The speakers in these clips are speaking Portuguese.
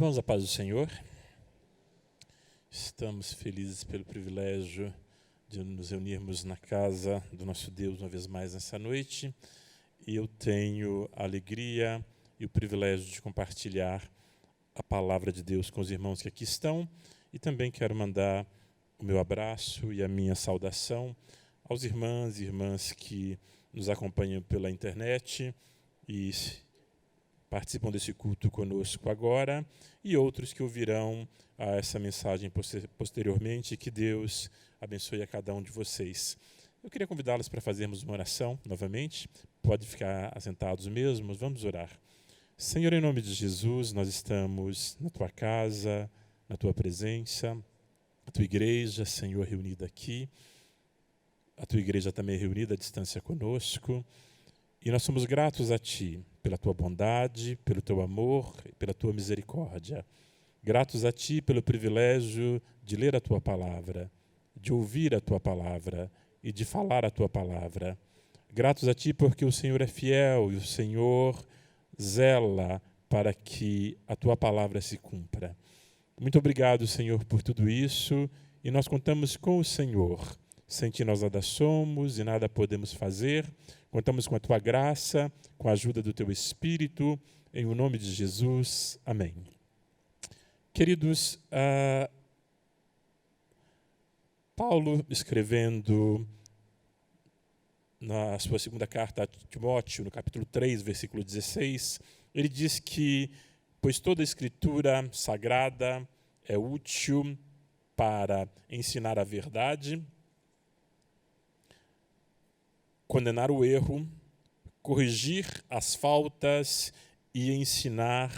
Irmãos, a paz do Senhor, estamos felizes pelo privilégio de nos reunirmos na casa do nosso Deus uma vez mais nessa noite, e eu tenho a alegria e o privilégio de compartilhar a palavra de Deus com os irmãos que aqui estão, e também quero mandar o meu abraço e a minha saudação aos irmãos e irmãs que nos acompanham pela internet e participam desse culto conosco agora, e outros que ouvirão essa mensagem posteriormente. Que Deus abençoe a cada um de vocês. Eu queria convidá-los para fazermos uma oração novamente. Pode ficar assentados mesmo, vamos orar. Senhor, em nome de Jesus, nós estamos na Tua casa, na Tua presença, a Tua igreja, Senhor, reunida aqui. A Tua igreja também é reunida à distância conosco. E nós somos gratos a Ti pela Tua bondade, pelo Teu amor, pela Tua misericórdia. Gratos a Ti pelo privilégio de ler a Tua palavra, de ouvir a Tua palavra e de falar a Tua palavra. Gratos a Ti porque o Senhor é fiel e o Senhor zela para que a Tua palavra se cumpra. Muito obrigado, Senhor, por tudo isso, e nós contamos com o Senhor. Sem Ti nós nada somos e nada podemos fazer. Contamos com a Tua graça, com a ajuda do Teu Espírito, em o nome de Jesus. Amém. Queridos, Paulo, escrevendo na sua segunda carta a Timóteo, no capítulo 3, versículo 16, ele diz que, pois toda a Escritura sagrada é útil para ensinar a verdade, condenar o erro, corrigir as faltas e ensinar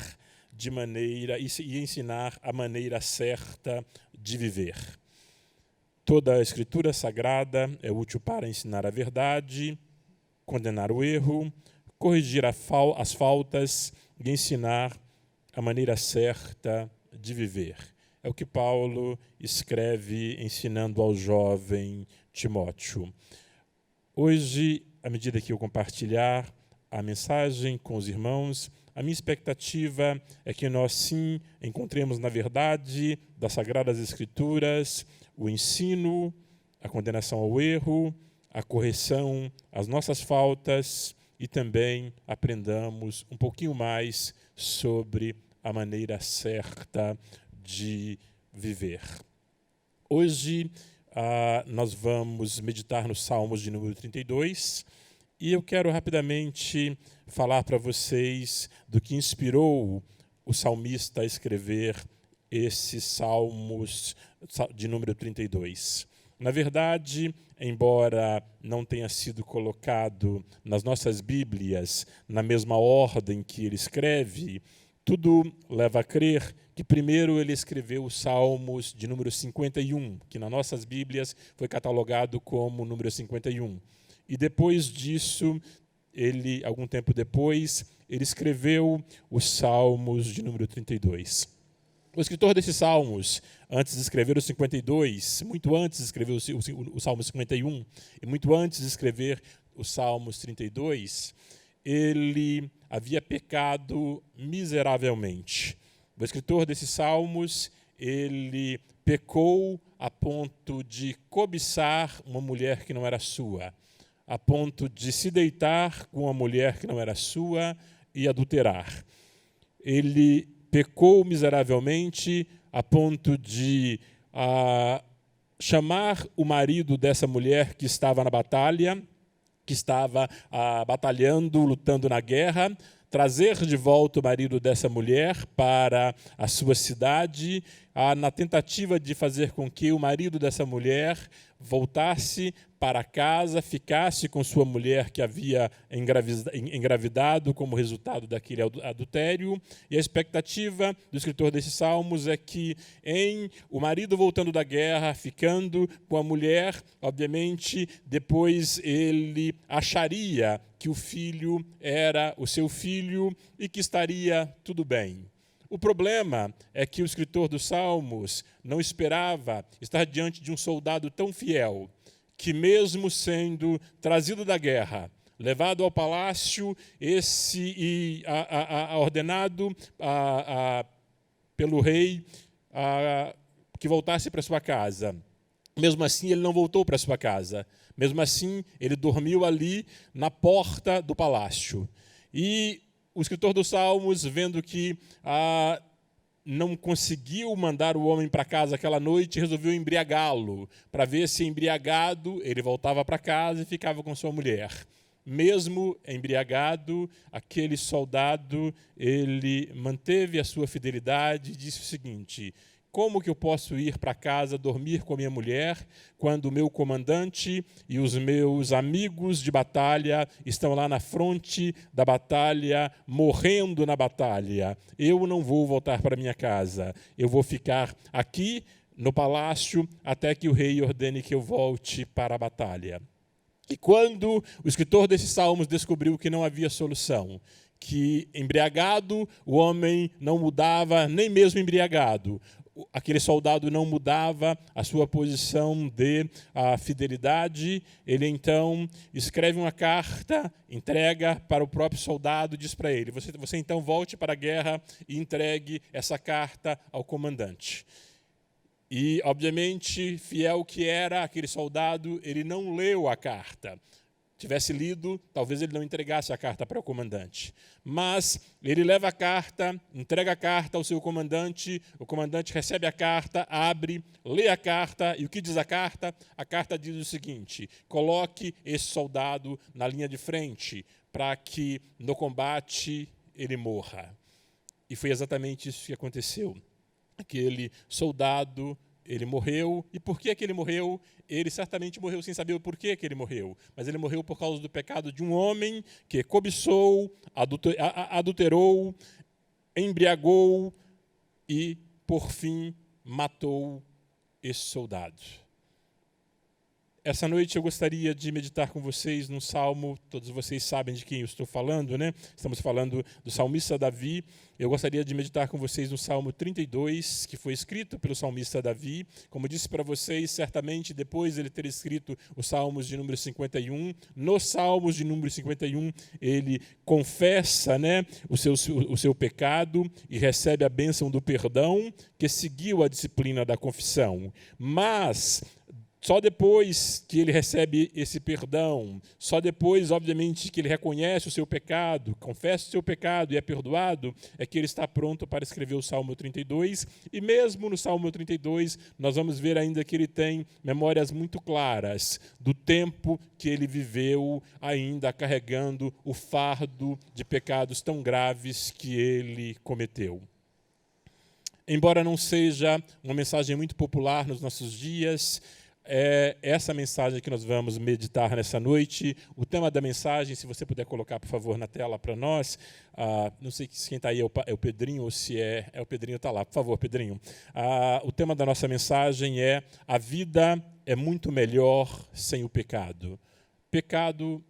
a maneira certa de viver. Toda a Escritura sagrada é útil para ensinar a verdade, condenar o erro, corrigir as faltas e ensinar a maneira certa de viver. É o que Paulo escreve ensinando ao jovem Timóteo. Hoje, à medida que eu compartilhar a mensagem com os irmãos, a minha expectativa é que nós, sim, encontremos na verdade das Sagradas Escrituras o ensino, a condenação ao erro, a correção às nossas faltas e também aprendamos um pouquinho mais sobre a maneira certa de viver. Hoje, nós vamos meditar nos Salmos de número 32, e eu quero rapidamente falar para vocês do que inspirou o salmista a escrever esses Salmos de número 32. Na verdade, embora não tenha sido colocado nas nossas Bíblias na mesma ordem que ele escreve, tudo leva a crer que primeiro ele escreveu os Salmos de número 51, que nas nossas Bíblias foi catalogado como número 51. E depois disso, algum tempo depois, ele escreveu os Salmos de número 32. O escritor desses Salmos, antes de escrever os 52, muito antes de escrever o Salmo 51, e muito antes de escrever os Salmos 32, ele havia pecado miseravelmente. O escritor desses Salmos, ele pecou a ponto de cobiçar uma mulher que não era sua, a ponto de se deitar com uma mulher que não era sua e adulterar. Ele pecou miseravelmente a ponto de chamar o marido dessa mulher que estava na batalha, que estava batalhando, lutando na guerra, trazer de volta o marido dessa mulher para a sua cidade, na tentativa de fazer com que o marido dessa mulher voltasse para casa, ficasse com sua mulher que havia engravidado como resultado daquele adultério. E a expectativa do escritor desses Salmos é que, o marido voltando da guerra, ficando com a mulher, obviamente, depois ele acharia que o filho era o seu filho e que estaria tudo bem. O problema é que o escritor dos Salmos não esperava estar diante de um soldado tão fiel, que mesmo sendo trazido da guerra, levado ao palácio, ordenado pelo rei que voltasse para sua casa. Mesmo assim, ele não voltou para sua casa. Mesmo assim, ele dormiu ali na porta do palácio. E o escritor dos Salmos, vendo que não conseguiu mandar o homem para casa aquela noite, resolveu embriagá-lo, para ver se embriagado ele voltava para casa e ficava com sua mulher. Mesmo embriagado, aquele soldado, ele manteve a sua fidelidade e disse o seguinte: como que eu posso ir para casa dormir com a minha mulher quando o meu comandante e os meus amigos de batalha estão lá na fronte da batalha, morrendo na batalha? Eu não vou voltar para minha casa. Eu vou ficar aqui no palácio até que o rei ordene que eu volte para a batalha. E quando o escritor desses salmos descobriu que não havia solução, que embriagado o homem não mudava, nem mesmo embriagado, aquele soldado não mudava a sua posição de fidelidade, ele então escreve uma carta, entrega para o próprio soldado, diz para ele: você então volte para a guerra e entregue essa carta ao comandante. E, obviamente, fiel que era aquele soldado, ele não leu a carta. Tivesse lido, talvez ele não entregasse a carta para o comandante. Mas ele leva a carta, entrega a carta ao seu comandante, o comandante recebe a carta, abre, lê a carta, e o que diz a carta? A carta diz o seguinte: coloque esse soldado na linha de frente, para que no combate ele morra. E foi exatamente isso que aconteceu. Aquele soldado, ele morreu. E por que ele morreu? Ele certamente morreu sem saber o porquê que ele morreu. Mas ele morreu por causa do pecado de um homem que cobiçou, adulterou, embriagou e, por fim, matou esse soldado. Essa noite eu gostaria de meditar com vocês num salmo, todos vocês sabem de quem eu estou falando, né? Estamos falando do salmista Davi. Eu gostaria de meditar com vocês no Salmo 32, que foi escrito pelo salmista Davi. Como disse para vocês, certamente depois de ele ter escrito os Salmos de número 51, nos Salmos de número 51, ele confessa, né, o seu pecado e recebe a bênção do perdão, que seguiu a disciplina da confissão. Mas só depois que ele recebe esse perdão, só depois, obviamente, que ele reconhece o seu pecado, confessa o seu pecado e é perdoado, é que ele está pronto para escrever o Salmo 32. E mesmo no Salmo 32, nós vamos ver ainda que ele tem memórias muito claras do tempo que ele viveu ainda carregando o fardo de pecados tão graves que ele cometeu. Embora não seja uma mensagem muito popular nos nossos dias, é essa mensagem que nós vamos meditar nessa noite. O tema da mensagem, se você puder colocar, por favor, na tela para nós. Não sei se quem está aí é o Pedrinho ou se é o Pedrinho está lá. Por favor, Pedrinho. O tema da nossa mensagem é: a vida é muito melhor sem o pecado. Pecado,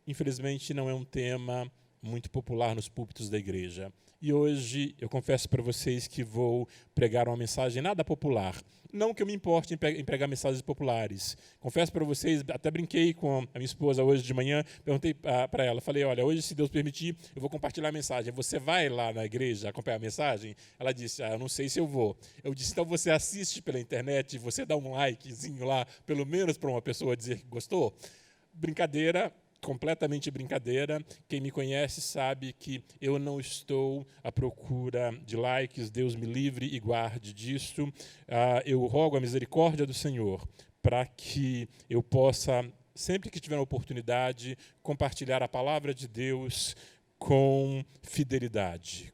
infelizmente, não é um tema muito popular nos púlpitos da igreja. E hoje eu confesso para vocês que vou pregar uma mensagem nada popular. Não que eu me importe em pregar mensagens populares. Confesso para vocês, até brinquei com a minha esposa hoje de manhã, perguntei para ela, falei: olha, hoje, se Deus permitir, eu vou compartilhar a mensagem. Você vai lá na igreja acompanhar a mensagem? Ela disse: eu não sei se eu vou. Eu disse: então você assiste pela internet, você dá um likezinho lá, pelo menos para uma pessoa dizer que gostou? Brincadeira. Completamente brincadeira. Quem me conhece sabe que eu não estou à procura de likes, Deus me livre e guarde disso. Eu rogo a misericórdia do Senhor para que eu possa, sempre que tiver a oportunidade, compartilhar a palavra de Deus com fidelidade.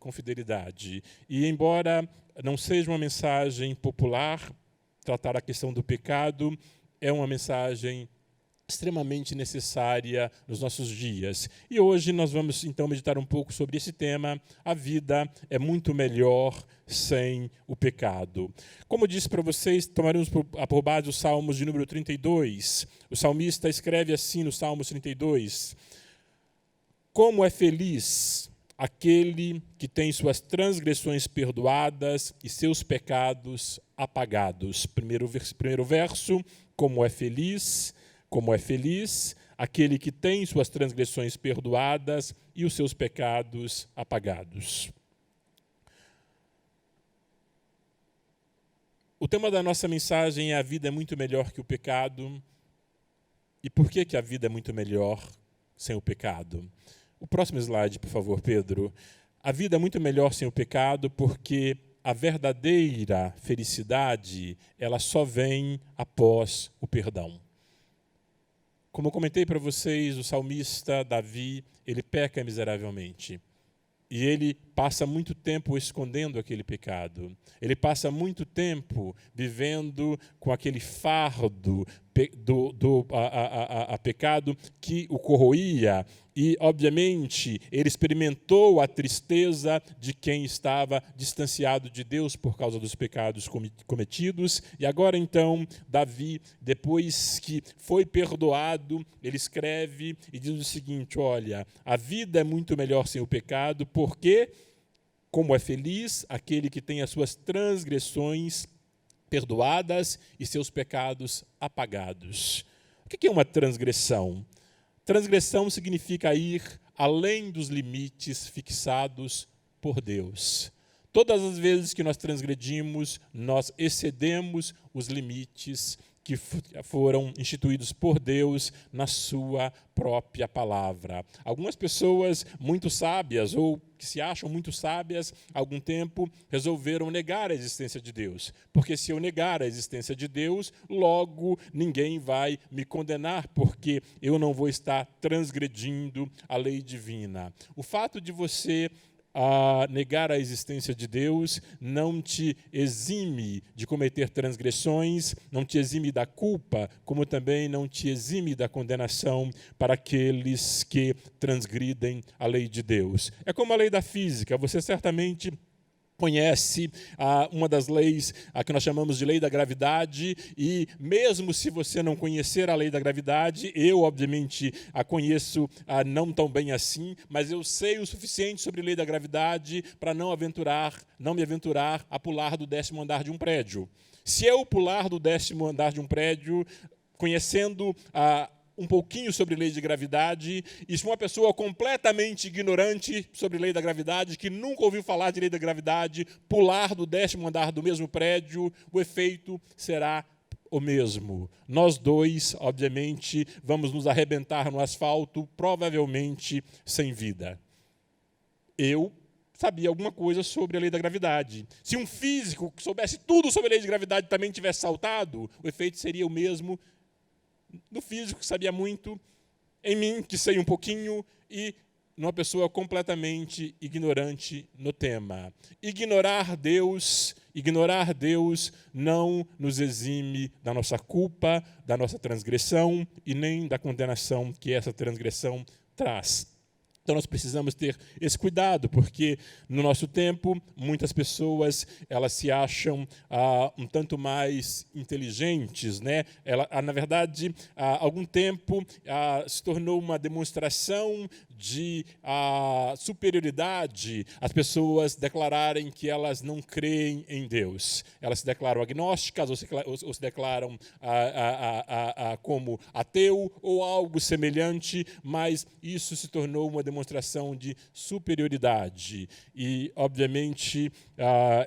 E embora não seja uma mensagem popular, tratar a questão do pecado é uma mensagem extremamente necessária nos nossos dias. E hoje nós vamos então meditar um pouco sobre esse tema: a vida é muito melhor sem o pecado. Como disse para vocês, tomaremos por base os Salmos de número 32. O salmista escreve assim no Salmos 32: como é feliz aquele que tem suas transgressões perdoadas e seus pecados apagados. Primeiro verso, como é feliz aquele que tem suas transgressões perdoadas e os seus pecados apagados. O tema da nossa mensagem é: a vida é muito melhor que o pecado. E por que a vida é muito melhor sem o pecado? O próximo slide, por favor, Pedro. A vida é muito melhor sem o pecado porque a verdadeira felicidade, ela só vem após o perdão. Como eu comentei para vocês, o salmista Davi, ele peca miseravelmente. E ele passa muito tempo escondendo aquele pecado. Ele passa muito tempo vivendo com aquele fardo do pecado que o corroía. E, obviamente, ele experimentou a tristeza de quem estava distanciado de Deus por causa dos pecados cometidos. E agora, então, Davi, depois que foi perdoado, ele escreve e diz o seguinte: olha, a vida é muito melhor sem o pecado, porque, como é feliz aquele que tem as suas transgressões perdoadas e seus pecados apagados. O que é uma transgressão? Transgressão significa ir além dos limites fixados por Deus. Todas as vezes que nós transgredimos, nós excedemos os limites que foram instituídos por Deus na sua própria palavra. Algumas pessoas muito sábias, ou que se acham muito sábias, há algum tempo resolveram negar a existência de Deus. Porque se eu negar a existência de Deus, logo ninguém vai me condenar, porque eu não vou estar transgredindo a lei divina. O fato de você negar a existência de Deus não te exime de cometer transgressões, não te exime da culpa, como também não te exime da condenação para aqueles que transgridem a lei de Deus. É como a lei da física, você certamente conhece uma das leis que nós chamamos de lei da gravidade, e mesmo se você não conhecer a lei da gravidade, eu obviamente a conheço não tão bem assim, mas eu sei o suficiente sobre a lei da gravidade para não me aventurar a pular do 10º andar de um prédio. Se eu pular do 10º andar de um prédio, conhecendo um pouquinho sobre lei de gravidade, e se uma pessoa completamente ignorante sobre lei da gravidade, que nunca ouviu falar de lei da gravidade, pular do 10º andar do mesmo prédio, o efeito será o mesmo. Nós dois, obviamente, vamos nos arrebentar no asfalto, provavelmente sem vida. Eu sabia alguma coisa sobre a lei da gravidade. Se um físico que soubesse tudo sobre a lei de gravidade também tivesse saltado, o efeito seria o mesmo no físico, que sabia muito, em mim, que sei um pouquinho, e numa pessoa completamente ignorante no tema. Ignorar Deus não nos exime da nossa culpa, da nossa transgressão e nem da condenação que essa transgressão traz. Então nós precisamos ter esse cuidado, porque no nosso tempo, muitas pessoas elas se acham um tanto mais inteligentes, né? Na verdade, há algum tempo se tornou uma demonstração de superioridade as pessoas declararem que elas não creem em Deus. Elas se declaram agnósticas ou se declaram como ateu ou algo semelhante, mas isso se tornou uma demonstração de superioridade. E, obviamente,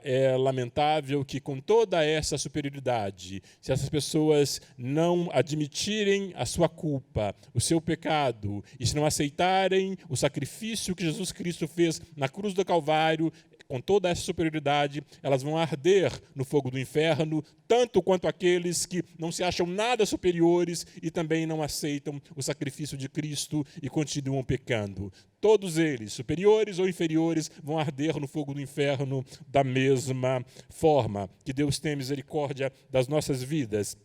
é lamentável que, com toda essa superioridade, se essas pessoas não admitirem a sua culpa, o seu pecado, e se não aceitarem o sacrifício que Jesus Cristo fez na cruz do Calvário, com toda essa superioridade, elas vão arder no fogo do inferno, tanto quanto aqueles que não se acham nada superiores e também não aceitam o sacrifício de Cristo e continuam pecando. Todos eles, superiores ou inferiores, vão arder no fogo do inferno da mesma forma. Que Deus tenha misericórdia das nossas vidas.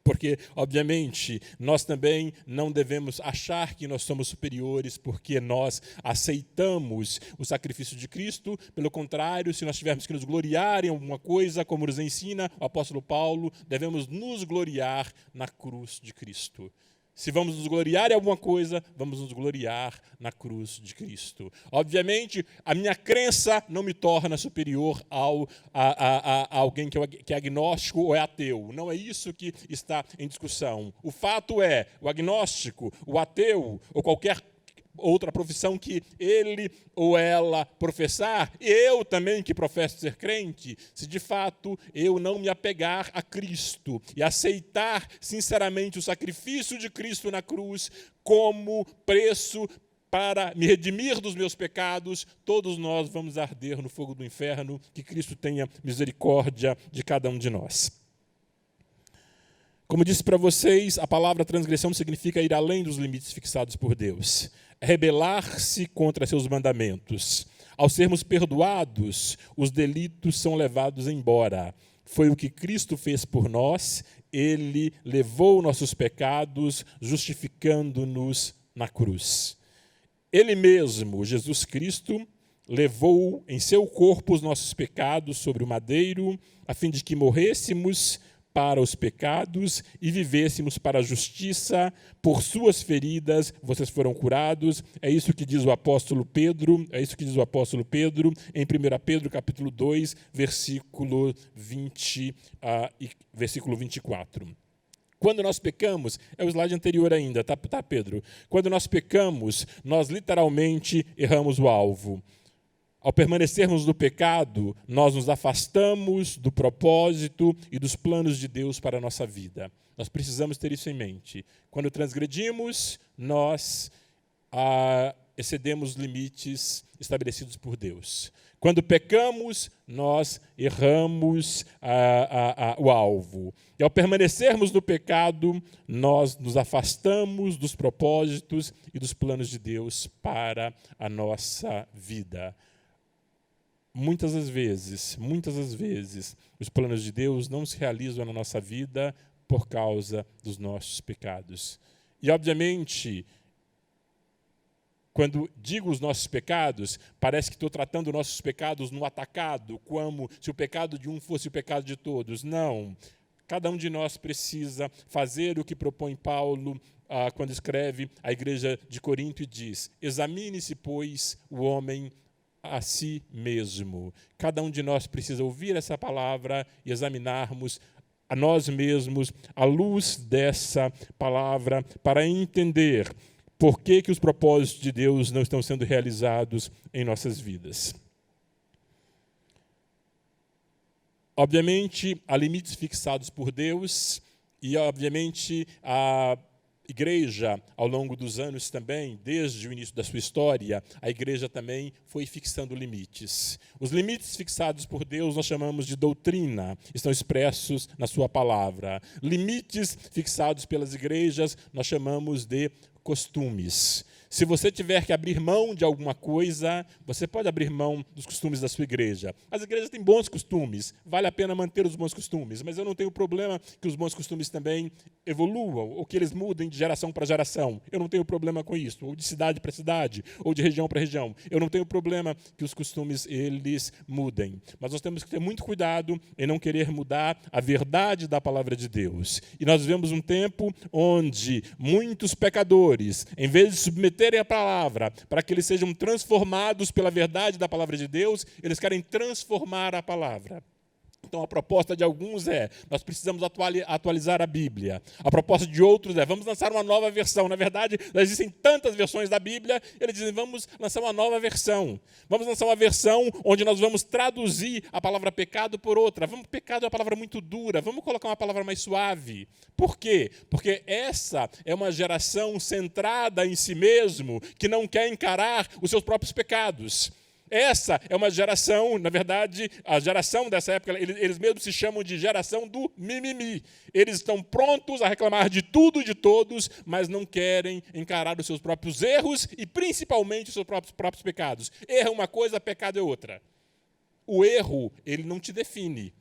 Porque, obviamente, nós também não devemos achar que nós somos superiores porque nós aceitamos o sacrifício de Cristo. Pelo contrário, se nós tivermos que nos gloriar em alguma coisa, como nos ensina o apóstolo Paulo, devemos nos gloriar na cruz de Cristo. Se vamos nos gloriar em alguma coisa, vamos nos gloriar na cruz de Cristo. Obviamente, a minha crença não me torna superior a alguém que é agnóstico ou é ateu. Não é isso que está em discussão. O fato é, o agnóstico, o ateu ou qualquer outra profissão que ele ou ela professar, e eu também que professo ser crente, se de fato eu não me apegar a Cristo e aceitar sinceramente o sacrifício de Cristo na cruz como preço para me redimir dos meus pecados, todos nós vamos arder no fogo do inferno. Que Cristo tenha misericórdia de cada um de nós. Como disse para vocês, a palavra transgressão significa ir além dos limites fixados por Deus. Rebelar-se contra seus mandamentos. Ao sermos perdoados, os delitos são levados embora. Foi o que Cristo fez por nós. Ele levou nossos pecados, justificando-nos na cruz. Ele mesmo, Jesus Cristo, levou em seu corpo os nossos pecados sobre o madeiro, a fim de que morrêssemos para os pecados e vivêssemos para a justiça. Por suas feridas vocês foram curados. É isso que diz o apóstolo Pedro, em 1 Pedro capítulo 2, versículo 20 e versículo 24. Quando nós pecamos, é o slide anterior ainda, tá, Pedro? Quando nós pecamos, nós literalmente erramos o alvo. Ao permanecermos no pecado, nós nos afastamos do propósito e dos planos de Deus para a nossa vida. Nós precisamos ter isso em mente. Quando transgredimos, nós excedemos os limites estabelecidos por Deus. Quando pecamos, nós erramos o alvo. E ao permanecermos no pecado, nós nos afastamos dos propósitos e dos planos de Deus para a nossa vida. Muitas das vezes, os planos de Deus não se realizam na nossa vida por causa dos nossos pecados. E, obviamente, quando digo os nossos pecados, parece que estou tratando nossos pecados no atacado, como se o pecado de um fosse o pecado de todos. Não. Cada um de nós precisa fazer o que propõe Paulo quando escreve à igreja de Corinto e diz: examine-se, pois, o homem a si mesmo. Cada um de nós precisa ouvir essa palavra e examinarmos a nós mesmos à luz dessa palavra para entender por que os propósitos de Deus não estão sendo realizados em nossas vidas. Obviamente, há limites fixados por Deus e, obviamente, a igreja, ao longo dos anos também, desde o início da sua história, a igreja também foi fixando limites. Os limites fixados por Deus nós chamamos de doutrina, estão expressos na sua palavra. Limites fixados pelas igrejas nós chamamos de costumes. Se você tiver que abrir mão de alguma coisa, você pode abrir mão dos costumes da sua igreja. As igrejas têm bons costumes, vale a pena manter os bons costumes, mas eu não tenho problema que os bons costumes também evoluam, ou que eles mudem de geração para geração. Eu não tenho problema com isso, ou de cidade para cidade, ou de região para região. Eu não tenho problema que os costumes eles mudem. Mas nós temos que ter muito cuidado em não querer mudar a verdade da palavra de Deus. E nós vivemos um tempo onde muitos pecadores, em vez de submeterem a palavra para que eles sejam transformados pela verdade da palavra de Deus, eles querem transformar a palavra. Então, a proposta de alguns é: nós precisamos atualizar a Bíblia. A proposta de outros é: vamos lançar uma nova versão. Na verdade, existem tantas versões da Bíblia, eles dizem: vamos lançar uma nova versão. Vamos lançar uma versão onde nós vamos traduzir a palavra pecado por outra. Pecado é uma palavra muito dura, vamos colocar uma palavra mais suave. Por quê? Porque essa é uma geração centrada em si mesmo, que não quer encarar os seus próprios pecados. Essa é uma geração, na verdade, a geração dessa época, eles mesmos se chamam de geração do mimimi. Eles estão prontos a reclamar de tudo e de todos, mas não querem encarar os seus próprios erros e, principalmente, os seus próprios pecados. Erro é uma coisa, pecado é outra. O erro, ele não te define.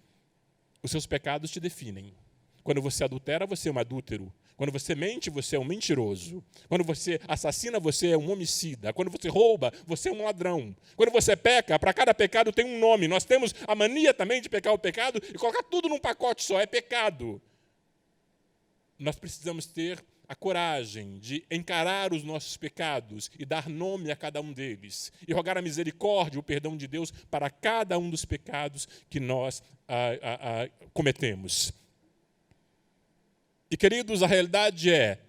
Os seus pecados te definem. Quando você adultera, você é um adúltero. Quando você mente, você é um mentiroso. Quando você assassina, você é um homicida. Quando você rouba, você é um ladrão. Quando você peca, para cada pecado tem um nome. Nós temos a mania também de pecar o pecado e colocar tudo num pacote só. É pecado. Nós precisamos ter a coragem de encarar os nossos pecados e dar nome a cada um deles. E rogar a misericórdia, o perdão de Deus para cada um dos pecados que nós cometemos. E, queridos, a realidade é,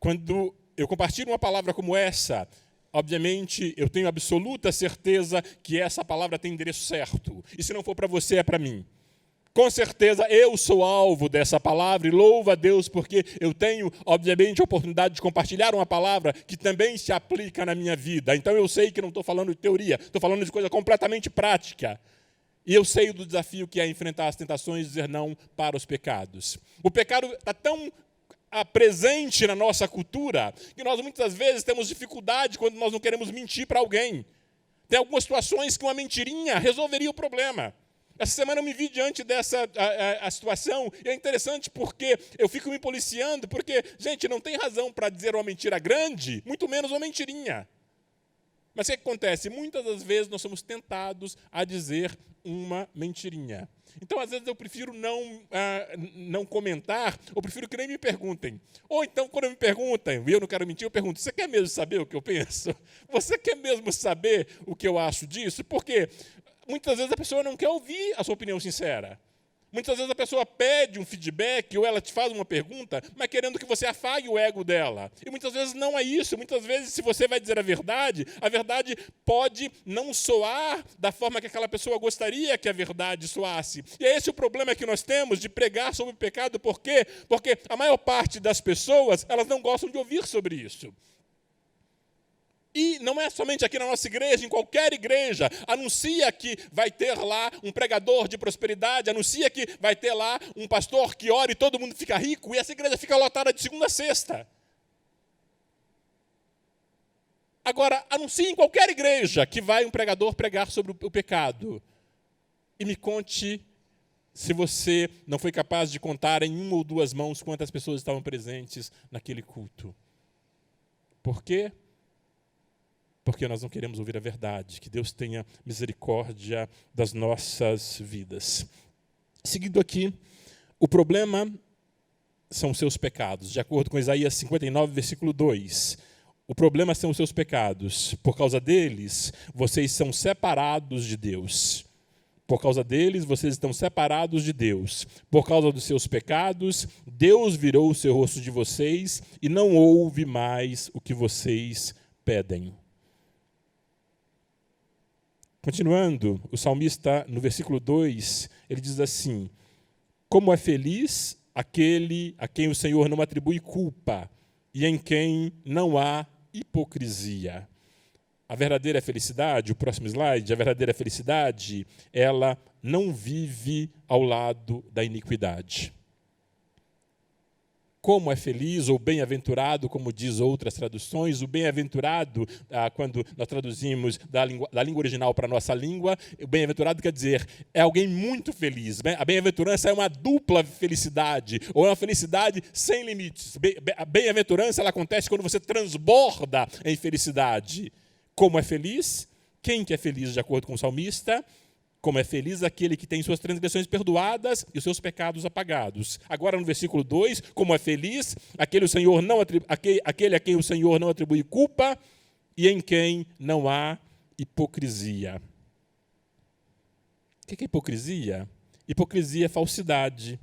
quando eu compartilho uma palavra como essa, obviamente, eu tenho absoluta certeza que essa palavra tem endereço certo. E se não for para você, é para mim. Com certeza eu sou alvo dessa palavra e louvo a Deus porque eu tenho, obviamente, a oportunidade de compartilhar uma palavra que também se aplica na minha vida. Então eu sei que não estou falando de teoria, estou falando de coisa completamente prática. E eu sei do desafio que é enfrentar as tentações e dizer não para os pecados. O pecado está tão presente na nossa cultura que nós muitas vezes temos dificuldade quando nós não queremos mentir para alguém. Tem algumas situações que uma mentirinha resolveria o problema. Essa semana eu me vi diante dessa a situação, e é interessante porque eu fico me policiando, porque, gente, não tem razão para dizer uma mentira grande, muito menos uma mentirinha. Mas o que acontece? Muitas das vezes nós somos tentados a dizer uma mentirinha. Então, às vezes, eu prefiro não comentar, ou prefiro que nem me perguntem. Ou então, quando me perguntam, e eu não quero mentir, eu pergunto, você quer mesmo saber o que eu penso? Você quer mesmo saber o que eu acho disso? Porque muitas vezes a pessoa não quer ouvir a sua opinião sincera. Muitas vezes a pessoa pede um feedback ou ela te faz uma pergunta, mas querendo que você afague o ego dela. E muitas vezes não é isso. Muitas vezes, se você vai dizer a verdade pode não soar da forma que aquela pessoa gostaria que a verdade soasse. E é esse o problema que nós temos de pregar sobre o pecado. Por quê? Porque a maior parte das pessoas, elas não gostam de ouvir sobre isso. E não é somente aqui na nossa igreja, em qualquer igreja. Anuncia que vai ter lá um pregador de prosperidade, anuncia que vai ter lá um pastor que ora e todo mundo fica rico, e essa igreja fica lotada de segunda a sexta. Agora, anuncia em qualquer igreja que vai um pregador pregar sobre o pecado. E me conte se você não foi capaz de contar em uma ou duas mãos quantas pessoas estavam presentes naquele culto. Por quê? Porque nós não queremos ouvir a verdade. Que Deus tenha misericórdia das nossas vidas. Seguindo aqui, o problema são os seus pecados. De acordo com Isaías 59, versículo 2. O problema são os seus pecados. Por causa deles, vocês são separados de Deus. Por causa deles, vocês estão separados de Deus. Por causa dos seus pecados, Deus virou o seu rosto de vocês e não ouve mais o que vocês pedem. Continuando, o salmista, no versículo 2, ele diz assim: como é feliz aquele a quem o Senhor não atribui culpa e em quem não há hipocrisia. A verdadeira felicidade, o próximo slide, a verdadeira felicidade, ela não vive ao lado da iniquidade. Como é feliz ou bem-aventurado, como diz outras traduções, o bem-aventurado, quando nós traduzimos da língua original para a nossa língua, o bem-aventurado quer dizer, é alguém muito feliz. A bem-aventurança é uma dupla felicidade, ou é uma felicidade sem limites. A bem-aventurança ela acontece quando você transborda em felicidade. Como é feliz? Quem que é feliz de acordo com o salmista? Como é feliz aquele que tem suas transgressões perdoadas e os seus pecados apagados. Agora no versículo 2, como é feliz aquele a quem o Senhor não atribui culpa e em quem não há hipocrisia. O que é hipocrisia? Hipocrisia é falsidade,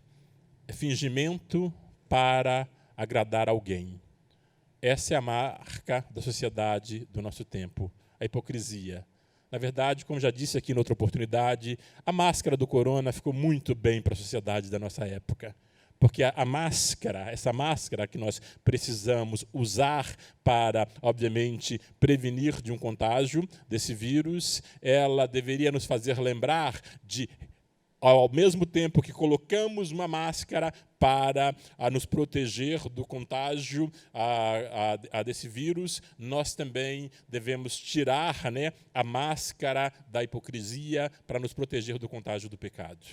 é fingimento para agradar alguém. Essa é a marca da sociedade do nosso tempo, a hipocrisia. Na verdade, como já disse aqui em outra oportunidade, a máscara do corona ficou muito bem para a sociedade da nossa época. Porque a máscara, essa máscara que nós precisamos usar para, obviamente, prevenir de um contágio desse vírus, ela deveria nos fazer lembrar de, ao mesmo tempo que colocamos uma máscara para nos proteger do contágio desse vírus, nós também devemos tirar a máscara da hipocrisia para nos proteger do contágio do pecado.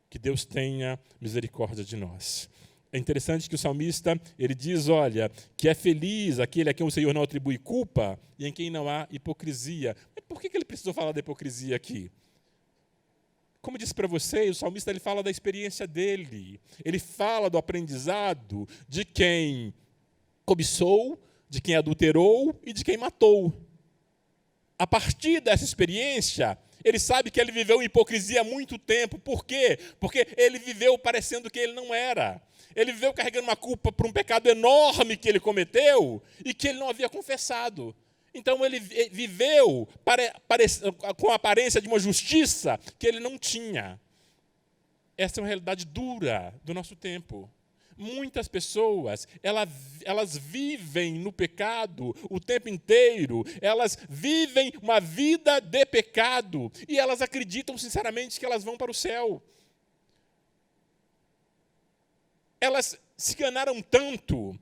Que Deus tenha misericórdia de nós. É interessante que o salmista ele diz, olha, que é feliz aquele a quem o Senhor não atribui culpa e em quem não há hipocrisia. Mas por que ele precisou falar da hipocrisia aqui? Como disse para vocês, o salmista ele fala da experiência dele. Ele fala do aprendizado de quem cobiçou, de quem adulterou e de quem matou. A partir dessa experiência, Ele sabe que ele viveu em hipocrisia há muito tempo. Por quê? Porque ele viveu parecendo que ele não era. Ele viveu carregando uma culpa por um pecado enorme que ele cometeu e que ele não havia confessado. Então ele viveu com a aparência de uma justiça que ele não tinha. Essa é uma realidade dura do nosso tempo. Muitas pessoas, elas vivem no pecado o tempo inteiro, elas vivem uma vida de pecado e elas acreditam sinceramente que elas vão para o céu. Elas se enganaram tanto,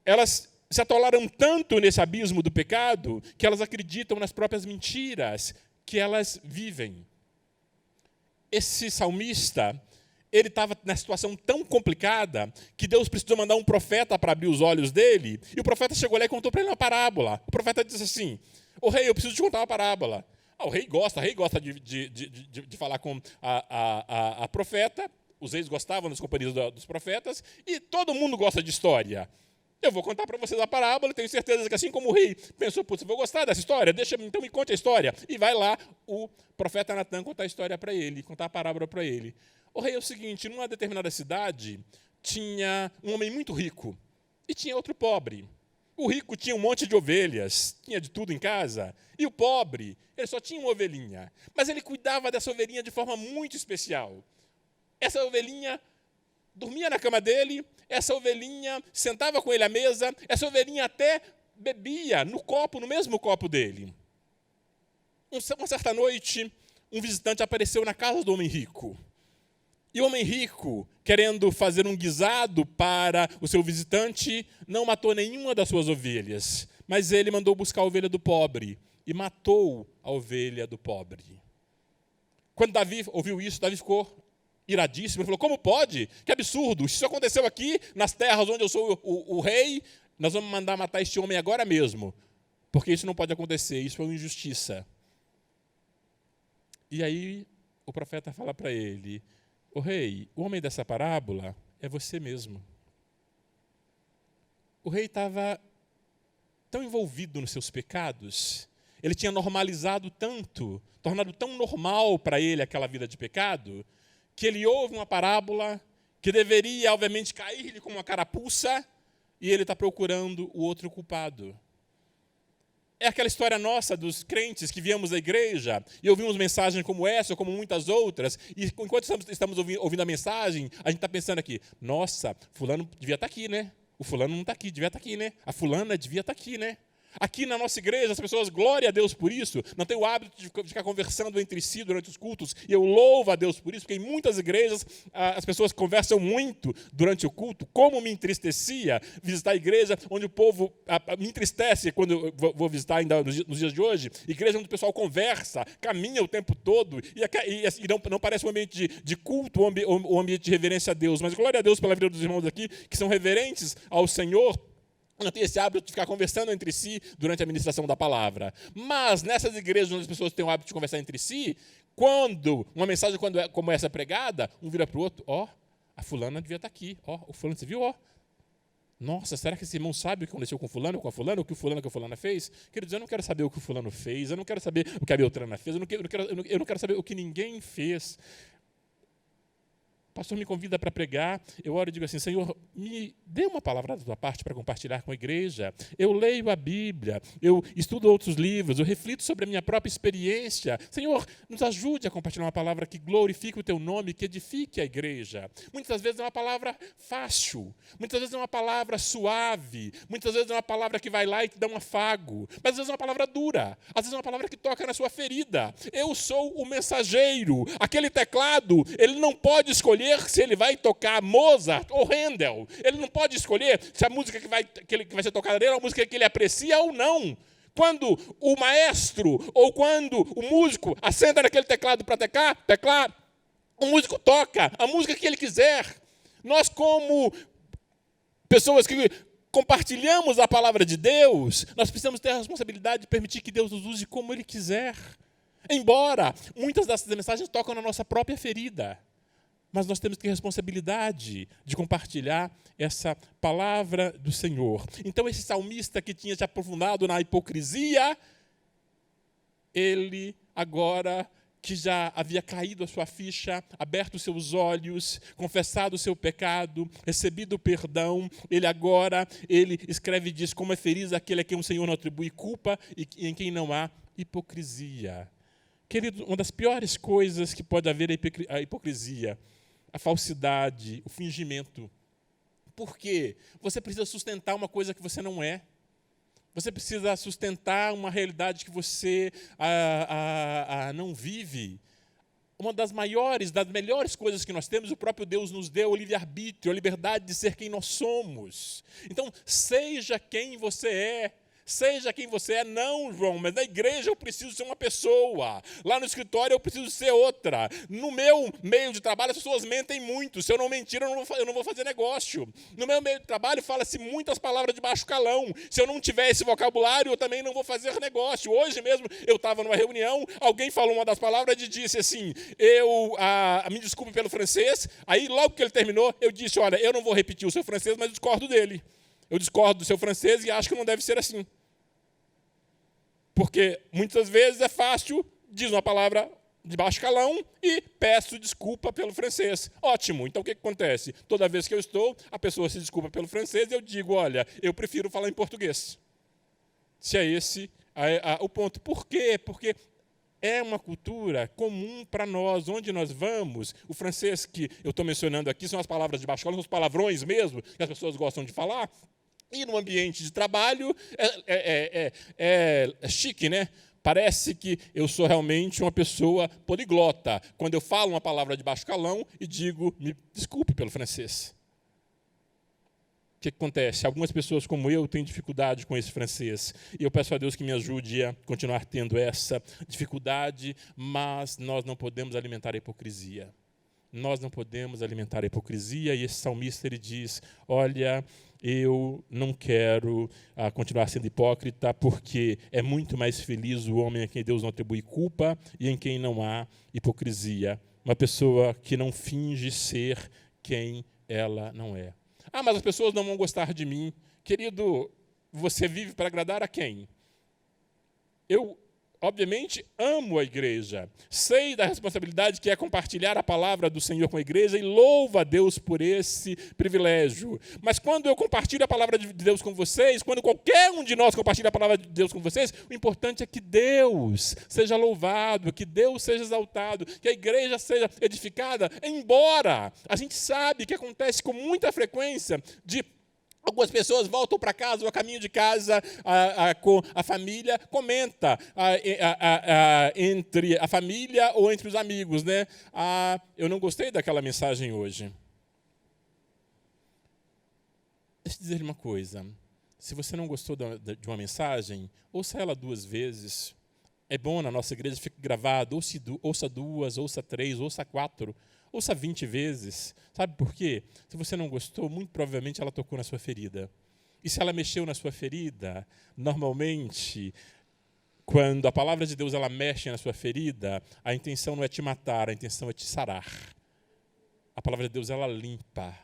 elas se atolaram tanto nesse abismo do pecado, que elas acreditam nas próprias mentiras que elas vivem. Esse salmista, ele estava na situação tão complicada que Deus precisou mandar um profeta para abrir os olhos dele, e o profeta chegou lá e contou para ele uma parábola. O profeta disse assim: "Ô rei, eu preciso te contar uma parábola." O rei gosta de falar com a profeta, os reis gostavam das companhias dos profetas, e todo mundo gosta de história. Eu vou contar para vocês a parábola, tenho certeza que assim como o rei pensou, putz, eu vou gostar dessa história, então me conte a história. E vai lá o profeta Natan contar a história para ele, contar a parábola para ele. O rei é o seguinte: numa determinada cidade, tinha um homem muito rico e tinha outro pobre. O rico tinha um monte de ovelhas, tinha de tudo em casa, e o pobre, ele só tinha uma ovelhinha. Mas ele cuidava dessa ovelhinha de forma muito especial. Essa ovelhinha dormia na cama dele, essa ovelhinha sentava com ele à mesa, essa ovelhinha até bebia no mesmo copo dele. Uma certa noite, um visitante apareceu na casa do homem rico. E o homem rico, querendo fazer um guisado para o seu visitante, não matou nenhuma das suas ovelhas, mas ele mandou buscar a ovelha do pobre e matou a ovelha do pobre. Quando Davi ouviu isso, Davi ficou iradíssimo. Ele falou: como pode? Que absurdo! Isso aconteceu aqui, nas terras onde eu sou o rei, nós vamos mandar matar este homem agora mesmo, porque isso não pode acontecer, isso é uma injustiça. E aí o profeta fala para ele: "O rei, o homem dessa parábola é você mesmo." O rei estava tão envolvido nos seus pecados, ele tinha normalizado tanto, tornado tão normal para ele aquela vida de pecado, que ele ouve uma parábola que deveria, obviamente, cair-lhe como uma carapuça, e ele está procurando o outro culpado. É aquela história nossa dos crentes que viemos da igreja e ouvimos mensagens como essa, ou como muitas outras, e enquanto estamos ouvindo a mensagem, a gente está pensando aqui: nossa, fulano devia estar aqui, né? O fulano não está aqui, devia estar aqui, né? A fulana devia estar aqui, né? Aqui na nossa igreja, as pessoas, glória a Deus por isso, não têm o hábito de ficar conversando entre si durante os cultos, e eu louvo a Deus por isso, porque em muitas igrejas as pessoas conversam muito durante o culto. Como me entristecia visitar a igreja onde o povo me entristece quando eu vou visitar ainda nos dias de hoje, igreja onde o pessoal conversa, caminha o tempo todo, e não parece um ambiente de culto, um ambiente de reverência a Deus, mas glória a Deus pela vida dos irmãos aqui, que são reverentes ao Senhor, não tem esse hábito de ficar conversando entre si durante a ministração da palavra. Mas nessas igrejas onde as pessoas têm o hábito de conversar entre si, quando uma mensagem como essa é pregada, um vira para o outro: ó, a fulana devia estar aqui, ó, o fulano, você viu, ó? Nossa, será que esse irmão sabe o que aconteceu com o fulano, com a fulana, o que o fulano, com a fulana fez? Queridos, eu não quero saber o que o fulano fez, eu não quero saber o que a Beltrana fez, eu não quero saber o que ninguém fez. O pastor me convida para pregar, eu oro e digo assim: Senhor, me dê uma palavra da tua parte para compartilhar com a igreja. Eu leio a Bíblia, eu estudo outros livros, eu reflito sobre a minha própria experiência. Senhor, nos ajude a compartilhar uma palavra que glorifique o teu nome, que edifique a igreja. Muitas vezes é uma palavra fácil, muitas vezes é uma palavra suave, muitas vezes é uma palavra que vai lá e te dá um afago, mas às vezes é uma palavra dura, às vezes é uma palavra que toca na sua ferida. Eu sou o mensageiro. Aquele teclado, ele não pode escolher se ele vai tocar Mozart ou Handel. Ele não pode escolher se a música que vai ser tocada dele é uma música que ele aprecia ou não. Quando o maestro ou quando o músico assenta naquele teclado para teclar, o músico toca a música que ele quiser. Nós, como pessoas que compartilhamos a palavra de Deus, nós precisamos ter a responsabilidade de permitir que Deus nos use como Ele quiser. Embora muitas dessas mensagens tocam na nossa própria ferida, mas nós temos que ter responsabilidade de compartilhar essa palavra do Senhor. Então, esse salmista que tinha se aprofundado na hipocrisia, ele agora que já havia caído a sua ficha, aberto os seus olhos, confessado o seu pecado, recebido o perdão, ele escreve e diz: como é feliz aquele a quem o Senhor não atribui culpa e em quem não há hipocrisia. Querido, uma das piores coisas que pode haver é a hipocrisia, a falsidade, o fingimento. Por quê? Você precisa sustentar uma coisa que você não é. Você precisa sustentar uma realidade que você não vive. Uma das maiores, das melhores coisas que nós temos, o próprio Deus nos deu o livre-arbítrio, a liberdade de ser quem nós somos. Então, seja quem você é. Seja quem você é. Não, João, mas na igreja eu preciso ser uma pessoa. Lá no escritório eu preciso ser outra. No meu meio de trabalho as pessoas mentem muito. Se eu não mentir, eu não vou fazer negócio. No meu meio de trabalho fala-se muitas palavras de baixo calão. Se eu não tiver esse vocabulário, eu também não vou fazer negócio. Hoje mesmo eu estava numa reunião, alguém falou uma das palavras e disse assim: me desculpe pelo francês. Aí logo que ele terminou, eu disse: olha, eu não vou repetir o seu francês, mas discordo dele. Eu discordo do seu francês e acho que não deve ser assim. Porque muitas vezes é fácil, diz uma palavra de baixo calão e peço desculpa pelo francês. Ótimo, então o que acontece? Toda vez que eu estou, a pessoa se desculpa pelo francês e eu digo: olha, eu prefiro falar em português. Se é esse o ponto. Por quê? Porque é uma cultura comum para nós, onde nós vamos. O francês que eu estou mencionando aqui são as palavras de baixo calão, são os palavrões mesmo, que as pessoas gostam de falar. E no ambiente de trabalho é chique, né? Parece que eu sou realmente uma pessoa poliglota, quando eu falo uma palavra de baixo calão e digo: me desculpe pelo francês. O que acontece? Algumas pessoas como eu têm dificuldade com esse francês. E eu peço a Deus que me ajude a continuar tendo essa dificuldade, mas nós não podemos alimentar a hipocrisia. Nós não podemos alimentar a hipocrisia, e esse salmista ele diz: olha, eu não quero continuar sendo hipócrita, porque é muito mais feliz o homem a quem Deus não atribui culpa e em quem não há hipocrisia. Uma pessoa que não finge ser quem ela não é. Ah, mas as pessoas não vão gostar de mim. Querido, você vive para agradar a quem? Eu, obviamente, amo a igreja. Sei da responsabilidade que é compartilhar a palavra do Senhor com a igreja e louvo a Deus por esse privilégio. Mas quando eu compartilho a palavra de Deus com vocês, quando qualquer um de nós compartilha a palavra de Deus com vocês, o importante é que Deus seja louvado, que Deus seja exaltado, que a igreja seja edificada, embora a gente sabe que acontece com muita frequência de algumas pessoas voltam para casa, ou a caminho de casa, com a família, comenta entre a família ou entre os amigos, né? Eu não gostei daquela mensagem hoje. Deixa eu dizer uma coisa. Se você não gostou de uma mensagem, ouça ela 2 vezes. É bom na nossa igreja, fica gravado, ouça 2, ouça 3, ouça 4. Ouça 20 vezes. Sabe por quê? Se você não gostou, muito provavelmente ela tocou na sua ferida. E se ela mexeu na sua ferida, normalmente, quando a palavra de Deus ela mexe na sua ferida, a intenção não é te matar, a intenção é te sarar. A palavra de Deus ela limpa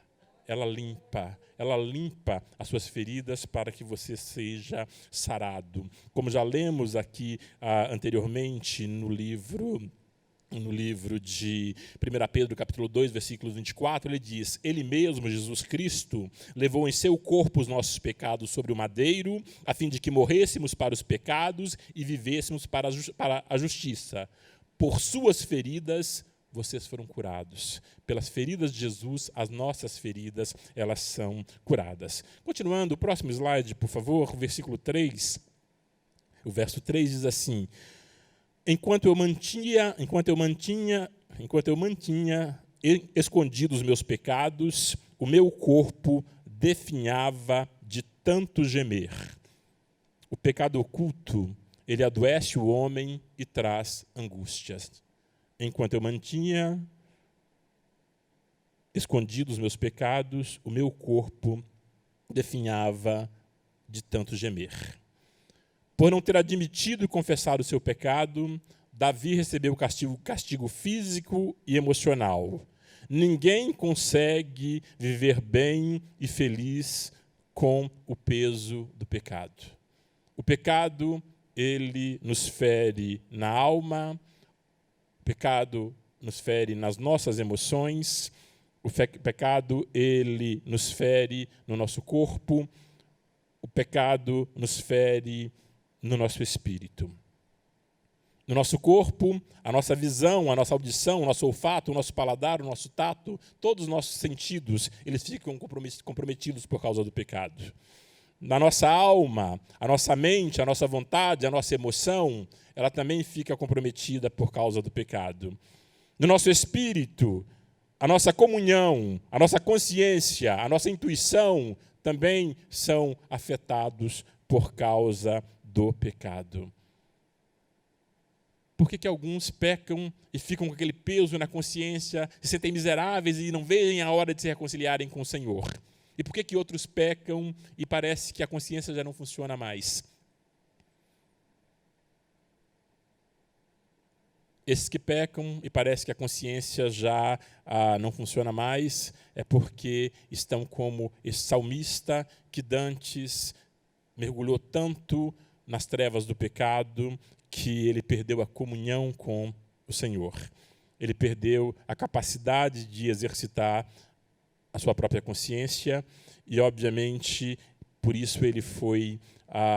as suas feridas para que você seja sarado. Como já lemos aqui anteriormente no livro de 1 Pedro, capítulo 2, versículos 24, ele diz: ele mesmo, Jesus Cristo, levou em seu corpo os nossos pecados sobre o madeiro, a fim de que morrêssemos para os pecados e vivêssemos para a justiça. Por suas feridas, vocês foram curados. Pelas feridas de Jesus, as nossas feridas, elas são curadas. Continuando, o próximo slide, por favor, versículo 3. O verso 3 diz assim: Enquanto eu mantinha escondidos os meus pecados, o meu corpo definhava de tanto gemer. O pecado oculto, ele adoece o homem e traz angústias. Enquanto eu mantinha escondidos os meus pecados, o meu corpo definhava de tanto gemer. Por não ter admitido e confessado o seu pecado, Davi recebeu castigo físico e emocional. Ninguém consegue viver bem e feliz com o peso do pecado. O pecado, ele nos fere na alma, pecado nos fere nas nossas emoções, o pecado, ele nos fere no nosso corpo, o pecado nos fere no nosso espírito. No nosso corpo, a nossa visão, a nossa audição, o nosso olfato, o nosso paladar, o nosso tato, todos os nossos sentidos, eles ficam comprometidos por causa do pecado. Na nossa alma, a nossa mente, a nossa vontade, a nossa emoção, ela também fica comprometida por causa do pecado. No nosso espírito, a nossa comunhão, a nossa consciência, a nossa intuição também são afetados por causa do pecado. Por que alguns pecam e ficam com aquele peso na consciência, se sentem miseráveis e não veem a hora de se reconciliarem com o Senhor? E por que outros pecam e parece que a consciência já não funciona mais? Esses que pecam e parece que a consciência já não funciona mais, é porque estão como esse salmista que dantes mergulhou tanto nas trevas do pecado que ele perdeu a comunhão com o Senhor. Ele perdeu a capacidade de exercitar a sua própria consciência e, obviamente, por isso ele foi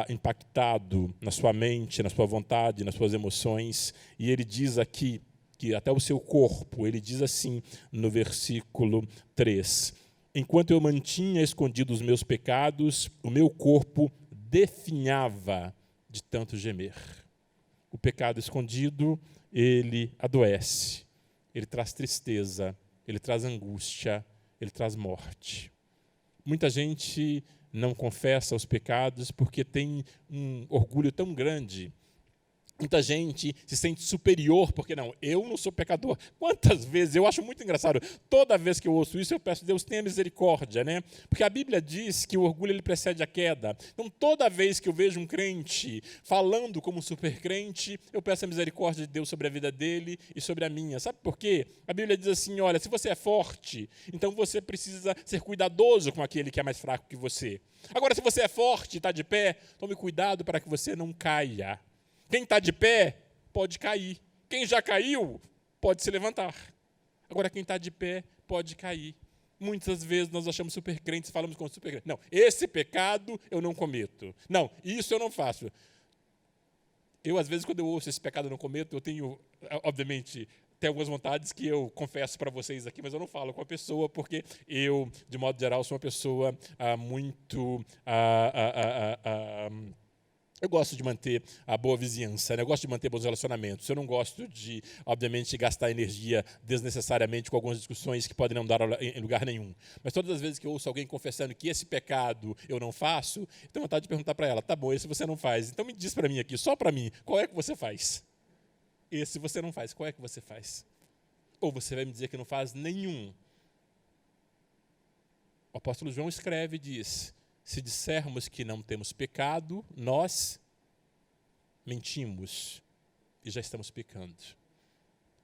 impactado na sua mente, na sua vontade, nas suas emoções. E ele diz aqui que até o seu corpo, ele diz assim no versículo 3, enquanto eu mantinha escondidos os meus pecados, o meu corpo definhava de tanto gemer. O pecado escondido, ele adoece, ele traz tristeza, ele traz angústia, ele traz morte. Muita gente não confessa os pecados porque tem um orgulho tão grande. Muita gente se sente superior, porque não, eu não sou pecador. Quantas vezes, eu acho muito engraçado, toda vez que eu ouço isso, eu peço, Deus, tenha misericórdia, né? Porque a Bíblia diz que o orgulho ele precede a queda. Então, toda vez que eu vejo um crente falando como super crente, eu peço a misericórdia de Deus sobre a vida dele e sobre a minha. Sabe por quê? A Bíblia diz assim, olha, se você é forte, então você precisa ser cuidadoso com aquele que é mais fraco que você. Agora, se você é forte e está de pé, tome cuidado para que você não caia. Quem está de pé pode cair. Quem já caiu pode se levantar. Agora, quem está de pé pode cair. Muitas vezes nós achamos super crentes, falamos como super crentes. Não, esse pecado eu não cometo. Não, isso eu não faço. Eu, às vezes, quando eu ouço esse pecado eu não cometo, eu tenho, obviamente, tem algumas vontades que eu confesso para vocês aqui, mas eu não falo com a pessoa, porque eu, de modo geral, sou uma pessoa muito... Eu gosto de manter a boa vizinhança, né? Eu gosto de manter bons relacionamentos. Eu não gosto de, obviamente, gastar energia desnecessariamente com algumas discussões que podem não dar em lugar nenhum. Mas todas as vezes que eu ouço alguém confessando que esse pecado eu não faço, eu tenho vontade de perguntar para ela, tá bom, esse você não faz. Então me diz para mim aqui, só para mim, qual é que você faz? Esse você não faz, qual é que você faz? Ou você vai me dizer que não faz nenhum. O apóstolo João escreve e diz... Se dissermos que não temos pecado, nós mentimos e já estamos pecando.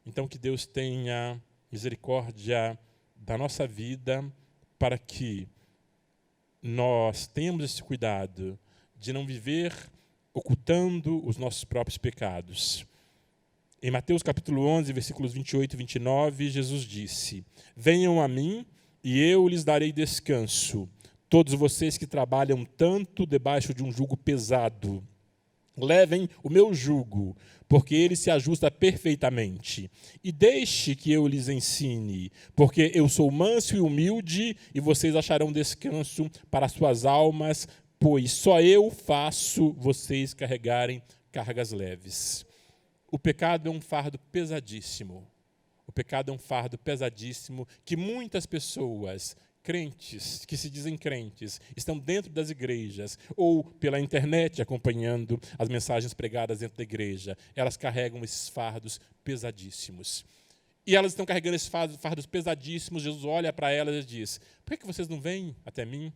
Então, que Deus tenha misericórdia da nossa vida para que nós tenhamos esse cuidado de não viver ocultando os nossos próprios pecados. Em Mateus capítulo 11, versículos 28 e 29, Jesus disse, venham a mim e eu lhes darei descanso. Todos vocês que trabalham tanto debaixo de um jugo pesado, levem o meu jugo, porque ele se ajusta perfeitamente. E deixe que eu lhes ensine, porque eu sou manso e humilde, e vocês acharão descanso para suas almas, pois só eu faço vocês carregarem cargas leves. O pecado é um fardo pesadíssimo. O pecado é um fardo pesadíssimo que muitas pessoas... crentes, que se dizem crentes, estão dentro das igrejas ou pela internet acompanhando as mensagens pregadas dentro da igreja. Elas carregam esses fardos pesadíssimos. E elas estão carregando esses fardos pesadíssimos. Jesus olha para elas e diz, por que vocês não vêm até mim?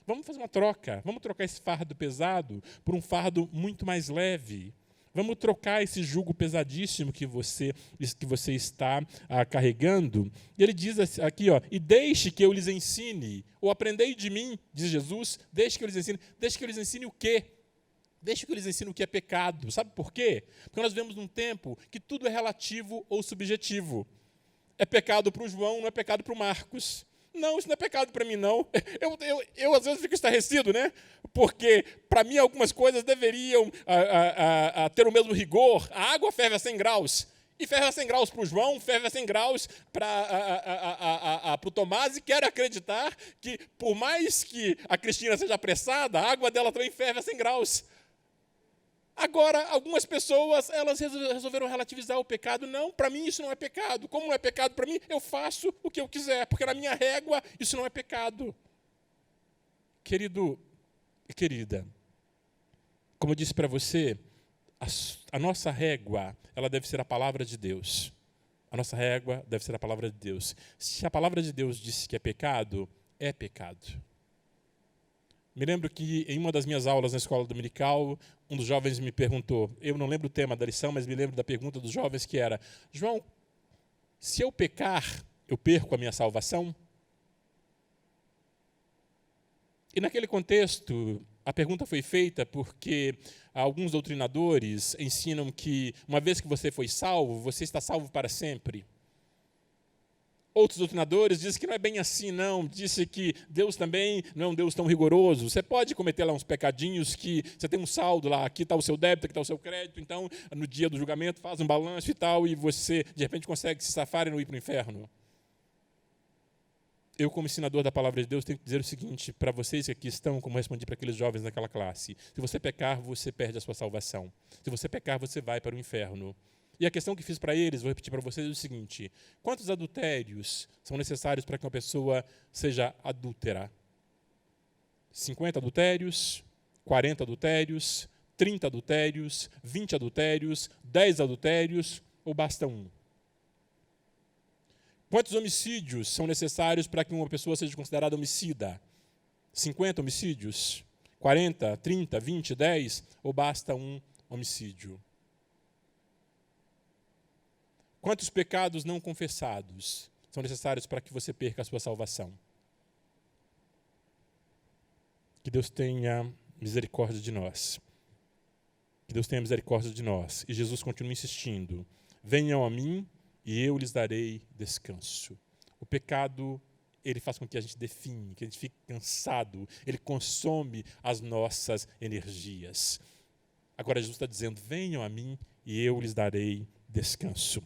Vamos fazer uma troca. Vamos trocar esse fardo pesado por um fardo muito mais leve. Vamos trocar esse jugo pesadíssimo que você está carregando. E ele diz aqui, e deixe que eu lhes ensine, ou aprendei de mim, diz Jesus, deixe que eu lhes ensine. Deixe que eu lhes ensine o quê? Deixa que eles ensinem o que é pecado. Sabe por quê? Porque nós vivemos num tempo que tudo é relativo ou subjetivo. É pecado para o João, não é pecado para o Marcos. Não, isso não é pecado para mim, não. Eu às vezes fico estarrecido, né? Porque, para mim, algumas coisas deveriam ter o mesmo rigor. A água ferve a 100 graus. E ferve a 100 graus para o João, ferve a 100 graus para o Tomás. E quero acreditar que, por mais que a Cristina seja apressada, a água dela também ferve a 100 graus. Agora, algumas pessoas, elas resolveram relativizar o pecado. Não, para mim isso não é pecado. Como não é pecado para mim, eu faço o que eu quiser, porque na minha régua isso não é pecado. Querido e querida, como eu disse para você, a nossa régua, ela deve ser a palavra de Deus. A nossa régua deve ser a palavra de Deus. Se a palavra de Deus disse que é pecado, é pecado. Me lembro que em uma das minhas aulas na escola dominical, um dos jovens me perguntou, eu não lembro o tema da lição, mas me lembro da pergunta dos jovens que era: João, se eu pecar, eu perco a minha salvação? E naquele contexto, a pergunta foi feita porque alguns doutrinadores ensinam que uma vez que você foi salvo, você está salvo para sempre. Outros doutrinadores dizem que não é bem assim, não. Disse que Deus também não é um Deus tão rigoroso. Você pode cometer lá uns pecadinhos que você tem um saldo lá, aqui está o seu débito, aqui está o seu crédito, então no dia do julgamento faz um balanço e tal, e você de repente consegue se safar e não ir para o inferno. Eu, como ensinador da palavra de Deus, tenho que dizer o seguinte para vocês que aqui estão, como respondi para aqueles jovens naquela classe: se você pecar, você perde a sua salvação. Se você pecar, você vai para o inferno. E a questão que fiz para eles, vou repetir para vocês, é o seguinte: quantos adultérios são necessários para que uma pessoa seja adúltera? 50 adultérios? 40 adultérios? 30 adultérios? 20 adultérios? 10 adultérios? Ou basta um? Quantos homicídios são necessários para que uma pessoa seja considerada homicida? 50 homicídios? 40, 30, 20, 10? Ou basta um homicídio? Quantos pecados não confessados são necessários para que você perca a sua salvação? Que Deus tenha misericórdia de nós. Que Deus tenha misericórdia de nós. E Jesus continua insistindo: venham a mim e eu lhes darei descanso. O pecado, ele faz com que a gente define, que a gente fique cansado, ele consome as nossas energias. Agora Jesus está dizendo: venham a mim e eu lhes darei descanso.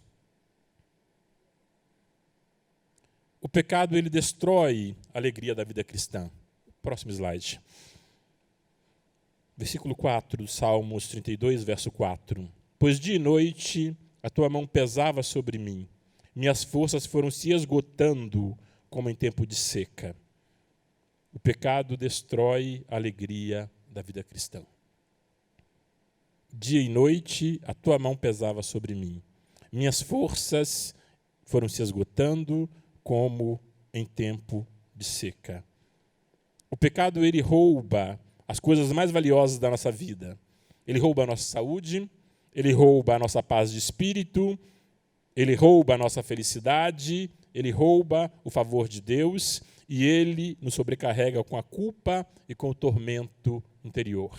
O pecado, ele destrói a alegria da vida cristã. Próximo slide. Versículo 4, Salmos 32, verso 4. Pois dia e noite a tua mão pesava sobre mim. Minhas forças foram se esgotando como em tempo de seca. O pecado destrói a alegria da vida cristã. Dia e noite a tua mão pesava sobre mim. Minhas forças foram se esgotando como em tempo de seca. O pecado, ele rouba as coisas mais valiosas da nossa vida. Ele rouba a nossa saúde, ele rouba a nossa paz de espírito, ele rouba a nossa felicidade, ele rouba o favor de Deus e ele nos sobrecarrega com a culpa e com o tormento interior.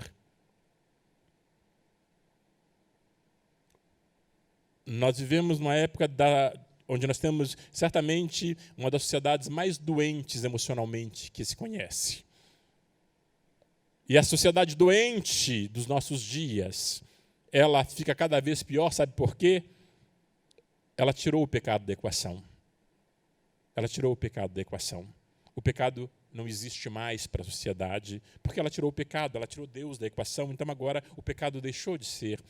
Nós vivemos numa época onde nós temos, certamente, uma das sociedades mais doentes emocionalmente que se conhece. E a sociedade doente dos nossos dias, ela fica cada vez pior, sabe por quê? Ela tirou o pecado da equação. Ela tirou o pecado da equação. O pecado não existe mais para a sociedade, porque ela tirou o pecado, ela tirou Deus da equação, então agora o pecado deixou de ser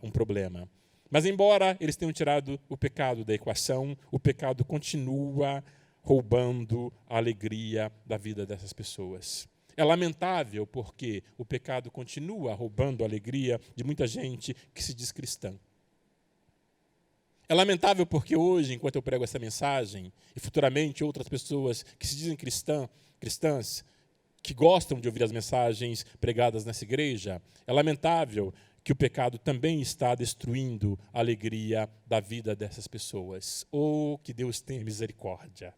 um problema. Mas embora eles tenham tirado o pecado da equação, o pecado continua roubando a alegria da vida dessas pessoas. É lamentável porque o pecado continua roubando a alegria de muita gente que se diz cristã. É lamentável porque hoje, enquanto eu prego essa mensagem, e futuramente outras pessoas que se dizem cristãs, que gostam de ouvir as mensagens pregadas nessa igreja, é lamentável que o pecado também está destruindo a alegria da vida dessas pessoas. Oh, que Deus tenha misericórdia.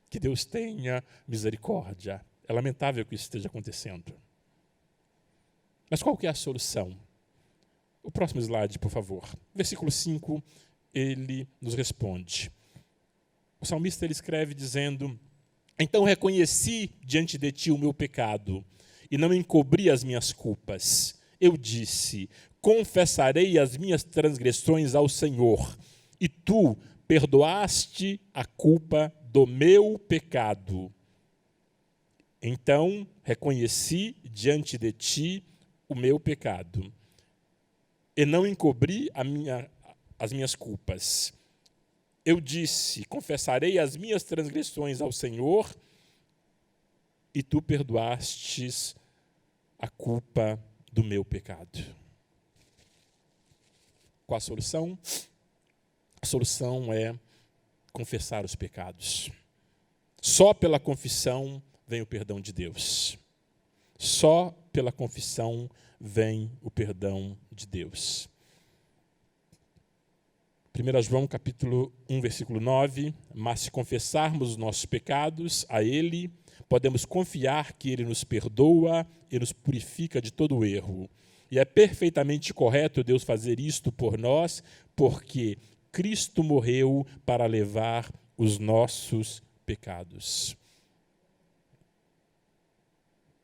Que Deus tenha misericórdia. É lamentável que isso esteja acontecendo. Mas qual que é a solução? O próximo slide, por favor. Versículo 5, ele nos responde. O salmista ele escreve dizendo: então reconheci diante de ti o meu pecado e não encobri as minhas culpas. Eu disse: confessarei as minhas transgressões ao Senhor, e tu perdoaste a culpa do meu pecado. Então reconheci diante de ti o meu pecado e não encobri as minhas culpas. Eu disse: confessarei as minhas transgressões ao Senhor, e tu perdoastes a culpa do meu pecado. Qual a solução? A solução é confessar os pecados. Só pela confissão vem o perdão de Deus. Só pela confissão vem o perdão de Deus. 1 João capítulo 1, versículo 9, mas se confessarmos os nossos pecados a Ele, podemos confiar que Ele nos perdoa e nos purifica de todo erro. E é perfeitamente correto Deus fazer isto por nós, porque Cristo morreu para levar os nossos pecados.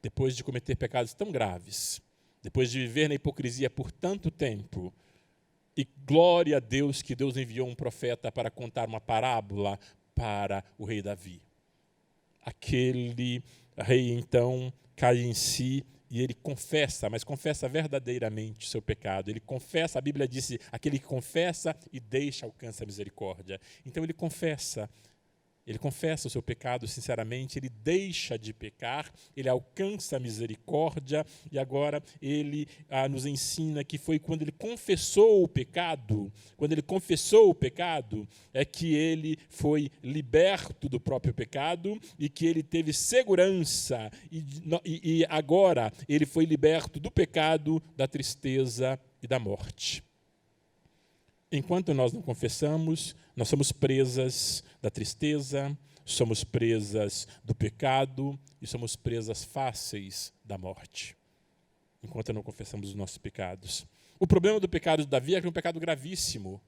Depois de cometer pecados tão graves, depois de viver na hipocrisia por tanto tempo, e glória a Deus que Deus enviou um profeta para contar uma parábola para o rei Davi. Aquele rei, então, cai em si e ele confessa, mas confessa verdadeiramente o seu pecado. Ele confessa, a Bíblia disse, aquele que confessa e deixa alcança a misericórdia. Então ele confessa o seu pecado sinceramente, ele deixa de pecar, ele alcança a misericórdia, e agora ele nos ensina que foi quando ele confessou o pecado, é que ele foi liberto do próprio pecado e que ele teve segurança, e agora ele foi liberto do pecado, da tristeza e da morte. Enquanto nós não confessamos, nós somos presas da tristeza, somos presas do pecado e somos presas fáceis da morte. Enquanto não confessamos os nossos pecados. O problema do pecado de Davi é que era um pecado gravíssimo.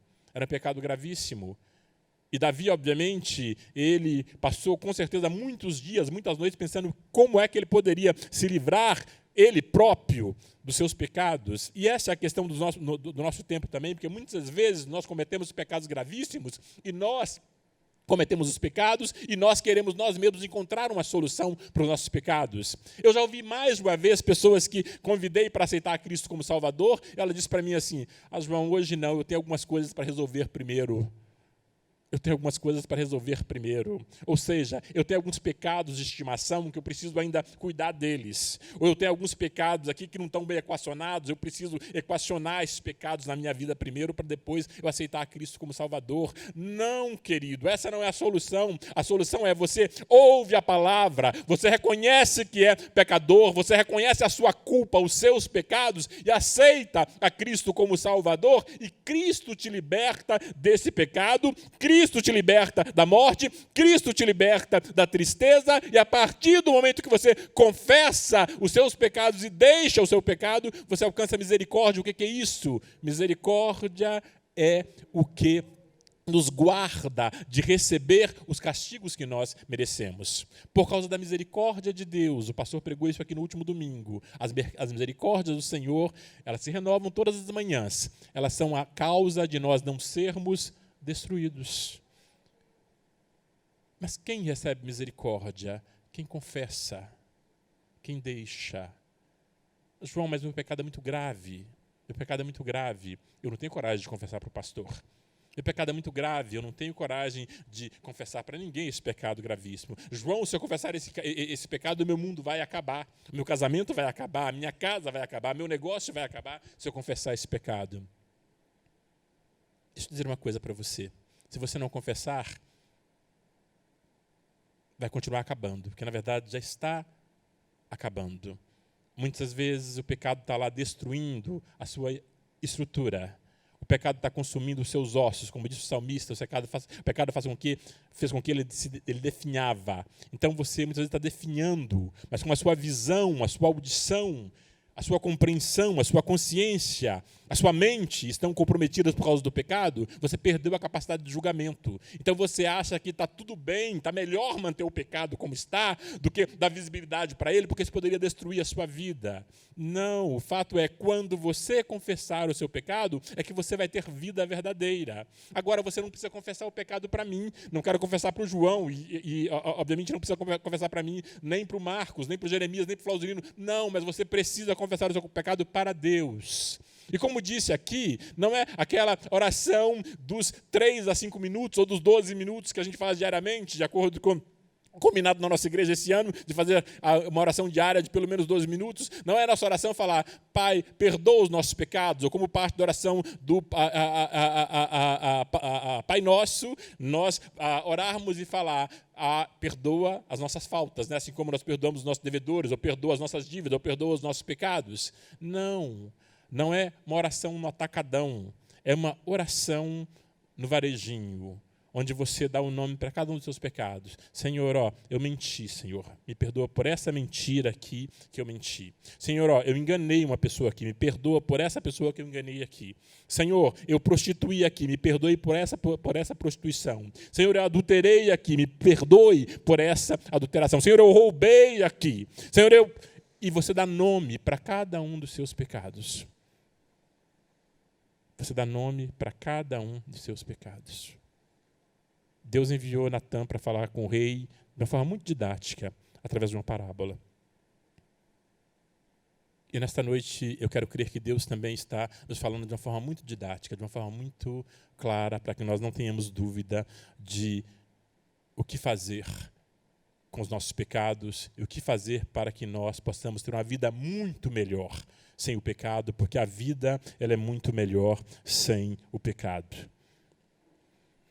E Davi, obviamente, ele passou com certeza muitos dias, muitas noites, pensando como é que ele poderia se livrar, ele próprio, dos seus pecados. E essa é a questão do nosso tempo também, porque muitas vezes nós cometemos pecados gravíssimos e nós cometemos os pecados e nós queremos nós mesmos encontrar uma solução para os nossos pecados. Eu já ouvi mais uma vez pessoas que convidei para aceitar a Cristo como Salvador, ela disse para mim assim: João, hoje não, eu tenho algumas coisas para resolver primeiro. Ou seja, eu tenho alguns pecados de estimação que eu preciso ainda cuidar deles. Ou eu tenho alguns pecados aqui que não estão bem equacionados, eu preciso equacionar esses pecados na minha vida primeiro para depois eu aceitar a Cristo como Salvador. Não, querido, essa não é a solução. A solução é você ouve a palavra, você reconhece que é pecador, você reconhece a sua culpa, os seus pecados e aceita a Cristo como Salvador e Cristo te liberta desse pecado, Cristo te liberta da morte, Cristo te liberta da tristeza, e a partir do momento que você confessa os seus pecados e deixa o seu pecado, você alcança a misericórdia. O que é isso? Misericórdia é o que nos guarda de receber os castigos que nós merecemos. Por causa da misericórdia de Deus, o pastor pregou isso aqui no último domingo, as misericórdias do Senhor, elas se renovam todas as manhãs. Elas são a causa de nós não sermos destruídos. Mas quem recebe misericórdia? Quem confessa, quem deixa. João, mas meu pecado é muito grave. Eu não tenho coragem de confessar para o pastor. Meu pecado é muito grave, eu não tenho coragem de confessar para ninguém esse pecado gravíssimo. João, se eu confessar esse pecado, o meu mundo vai acabar, o meu casamento vai acabar, a minha casa vai acabar, meu negócio vai acabar se eu confessar esse pecado. Deixa eu dizer uma coisa para você. Se você não confessar, vai continuar acabando, porque na verdade já está acabando. Muitas vezes o pecado está lá destruindo a sua estrutura. O pecado está consumindo os seus ossos, como disse o salmista, o pecado fez com que ele definhava. Então você muitas vezes está definhando, mas com a sua visão, a sua audição, a sua compreensão, a sua consciência, a sua mente estão comprometidas por causa do pecado, você perdeu a capacidade de julgamento. Então você acha que está tudo bem, está melhor manter o pecado como está, do que dar visibilidade para ele, porque isso poderia destruir a sua vida. Não, o fato é, quando você confessar o seu pecado, é que você vai ter vida verdadeira. Agora, você não precisa confessar o pecado para mim, não quero confessar para o João, e obviamente não precisa confessar para mim, nem para o Marcos, nem para o Jeremias, nem para o Flauzilino. Não, mas você precisa confessar o seu pecado para Deus. E como disse aqui, não é aquela oração dos 3 a 5 minutos ou dos 12 minutos que a gente faz diariamente, de acordo com o combinado na nossa igreja esse ano, de fazer uma oração diária de pelo menos 12 minutos. Não é a nossa oração falar, Pai, perdoa os nossos pecados, ou como parte da oração do Pai Nosso, nós orarmos e falar, perdoa as nossas faltas, né? Assim como nós perdoamos os nossos devedores, ou perdoa as nossas dívidas, ou perdoa os nossos pecados. Não é uma oração no atacadão, é uma oração no varejinho, onde você dá o nome para cada um dos seus pecados. Senhor, eu menti, Senhor, me perdoa por essa mentira aqui que eu menti. Senhor, eu enganei uma pessoa aqui, me perdoa por essa pessoa que eu enganei aqui. Senhor, eu prostituí aqui, me perdoe por essa prostituição. Senhor, eu adulterei aqui, me perdoe por essa adulteração. Senhor, eu roubei aqui. Senhor, E você dá nome para cada um dos seus pecados. Você dá nome para cada um dos seus pecados. Deus enviou Natã para falar com o rei de uma forma muito didática, através de uma parábola. E nesta noite eu quero crer que Deus também está nos falando de uma forma muito didática, de uma forma muito clara, para que nós não tenhamos dúvida de o que fazer com os nossos pecados e o que fazer para que nós possamos ter uma vida muito melhor sem o pecado, porque a vida ela é muito melhor sem o pecado.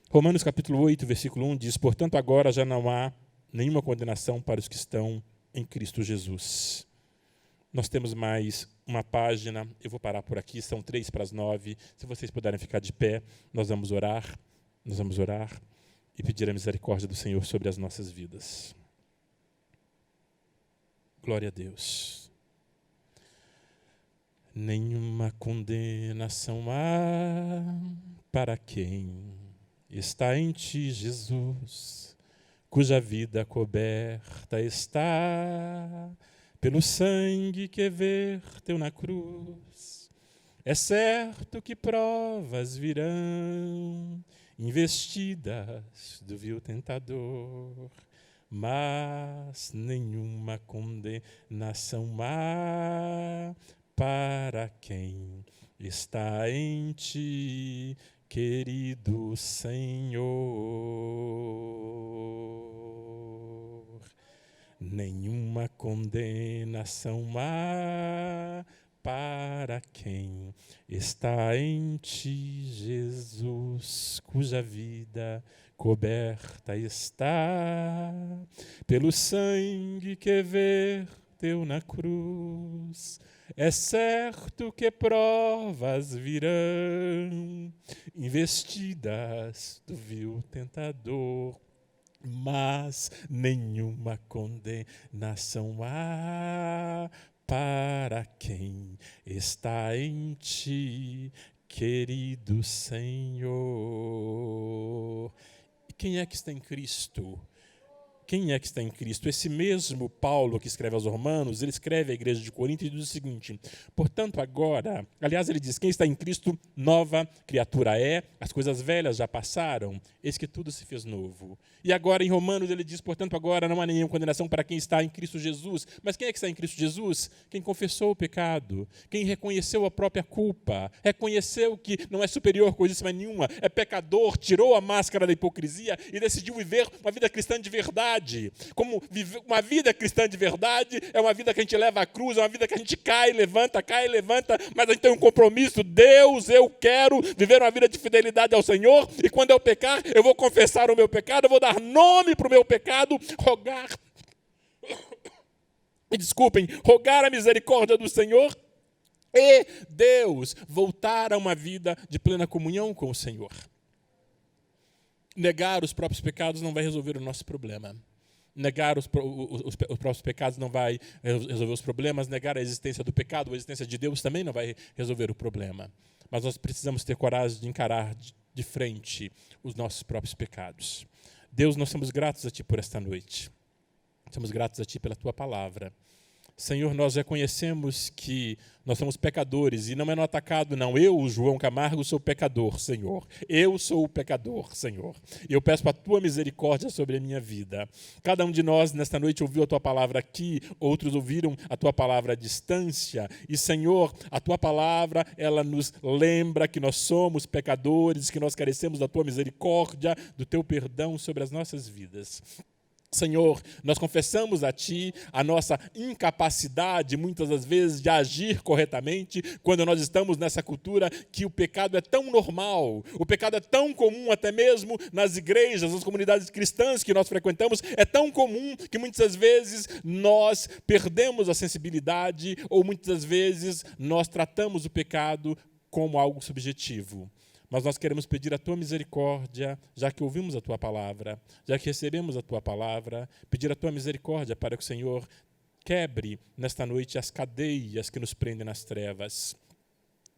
Romanos capítulo 8, versículo 1 diz, portanto agora já não há nenhuma condenação para os que estão em Cristo Jesus. Nós temos mais uma página, eu vou parar por aqui, são 8:55. Se vocês puderem ficar de pé, nós vamos orar e pedir a misericórdia do Senhor sobre as nossas vidas. Glória a Deus. Nenhuma condenação há para quem está em ti, Jesus, cuja vida coberta está pelo sangue que verteu na cruz. É certo que provas virão, investidas do vil tentador, mas nenhuma condenação há para quem está em ti, querido Senhor. Nenhuma condenação há para quem está em ti, Jesus, cuja vida coberta está pelo sangue que verteu na cruz. É certo que provas virão, investidas do vil tentador, mas nenhuma condenação há para quem está em ti, querido Senhor. E quem é que está em Cristo? Quem é que está em Cristo? Esse mesmo Paulo que escreve aos Romanos, ele escreve à igreja de Corinto e diz o seguinte, portanto agora, aliás ele diz, quem está em Cristo, nova criatura é, as coisas velhas já passaram, eis que tudo se fez novo. E agora em Romanos ele diz, portanto agora não há nenhuma condenação para quem está em Cristo Jesus. Mas quem é que está em Cristo Jesus? Quem confessou o pecado, quem reconheceu a própria culpa, reconheceu que não é superior coisíssima nenhuma, é pecador, tirou a máscara da hipocrisia e decidiu viver uma vida cristã de verdade. Como uma vida cristã de verdade é uma vida que a gente leva à cruz, é uma vida que a gente cai, levanta, mas a gente tem um compromisso. Deus, eu quero viver uma vida de fidelidade ao Senhor, e quando eu pecar, eu vou confessar o meu pecado, eu vou dar nome para o meu pecado, rogar a misericórdia do Senhor, e Deus voltar a uma vida de plena comunhão com o Senhor. Negar os próprios pecados não vai resolver o nosso problema. Negar os próprios pecados não vai resolver os problemas. Negar a existência do pecado, a existência de Deus também não vai resolver o problema. Mas nós precisamos ter coragem de encarar de frente os nossos próprios pecados. Deus, nós somos gratos a Ti por esta noite. Somos gratos a Ti pela Tua palavra. Senhor, nós reconhecemos que nós somos pecadores, e não é no atacado, não. Eu, João Camargo, sou pecador, Senhor. Eu sou o pecador, Senhor. E eu peço a Tua misericórdia sobre a minha vida. Cada um de nós, nesta noite, ouviu a Tua palavra aqui, outros ouviram a Tua palavra à distância. E, Senhor, a Tua palavra, ela nos lembra que nós somos pecadores, que nós carecemos da Tua misericórdia, do Teu perdão sobre as nossas vidas. Senhor, nós confessamos a Ti a nossa incapacidade, muitas das vezes, de agir corretamente, quando nós estamos nessa cultura que o pecado é tão normal, o pecado é tão comum, até mesmo nas igrejas, nas comunidades cristãs que nós frequentamos, é tão comum que muitas vezes nós perdemos a sensibilidade, ou muitas vezes nós tratamos o pecado como algo subjetivo. Mas nós queremos pedir a Tua misericórdia, já que ouvimos a Tua palavra, já que recebemos a Tua palavra, pedir a Tua misericórdia para que o Senhor quebre nesta noite as cadeias que nos prendem nas trevas.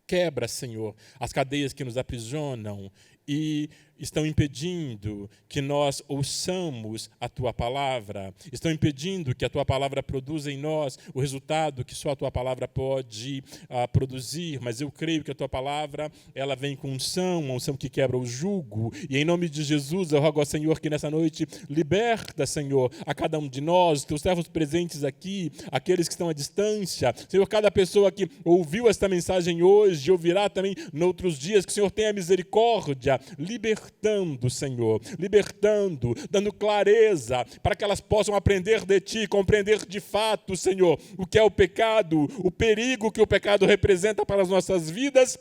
Quebra, Senhor, as cadeias que nos aprisionam e estão impedindo que nós ouçamos a Tua palavra, estão impedindo que a Tua palavra produza em nós o resultado que só a Tua palavra pode produzir, mas eu creio que a Tua palavra, ela vem com unção, uma unção que quebra o jugo, e em nome de Jesus eu rogo ao Senhor que nessa noite liberta, Senhor, a cada um de nós, Teus servos presentes aqui, aqueles que estão à distância, Senhor, cada pessoa que ouviu esta mensagem hoje, ouvirá também noutros dias, que o Senhor tenha misericórdia, libertando, Senhor, libertando, dando clareza para que elas possam aprender de Ti, compreender de fato, Senhor, o que é o pecado, o perigo que o pecado representa para as nossas vidas,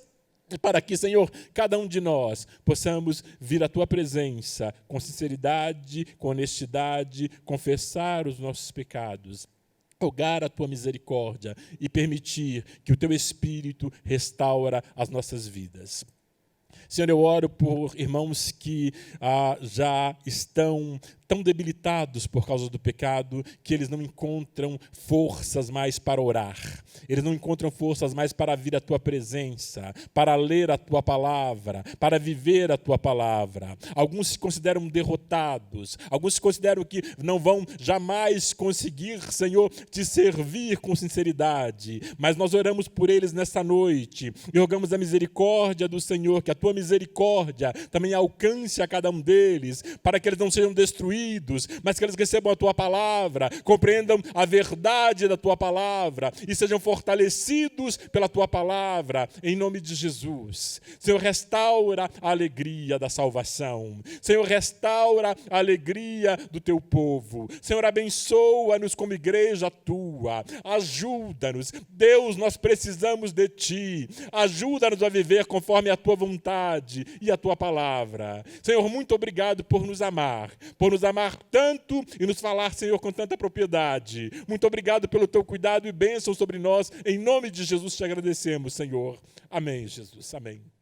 para que, Senhor, cada um de nós possamos vir à Tua presença com sinceridade, com honestidade, confessar os nossos pecados, rogar a Tua misericórdia e permitir que o Teu Espírito restaura as nossas vidas. Senhor, eu oro por irmãos que já estão tão debilitados por causa do pecado que eles não encontram forças mais para orar. Eles não encontram forças mais para vir à Tua presença, para ler a Tua palavra, para viver a Tua palavra. Alguns se consideram derrotados, alguns se consideram que não vão jamais conseguir, Senhor, Te servir com sinceridade. Mas nós oramos por eles nesta noite e rogamos a misericórdia do Senhor, que a Tua misericórdia também alcance a cada um deles, para que eles não sejam destruídos, mas que eles recebam a Tua palavra, compreendam a verdade da Tua palavra e sejam fortalecidos pela Tua palavra, em nome de Jesus. Senhor, restaura a alegria da salvação. Senhor, restaura a alegria do Teu povo. Senhor, abençoa-nos como igreja Tua. Ajuda-nos. Deus, nós precisamos de Ti. Ajuda-nos a viver conforme a Tua vontade e a Tua palavra. Senhor, muito obrigado por nos amar tanto e nos falar, Senhor, com tanta propriedade. Muito obrigado pelo Teu cuidado e bênção sobre nós. Em nome de Jesus te agradecemos, Senhor. Amém, Jesus. Amém.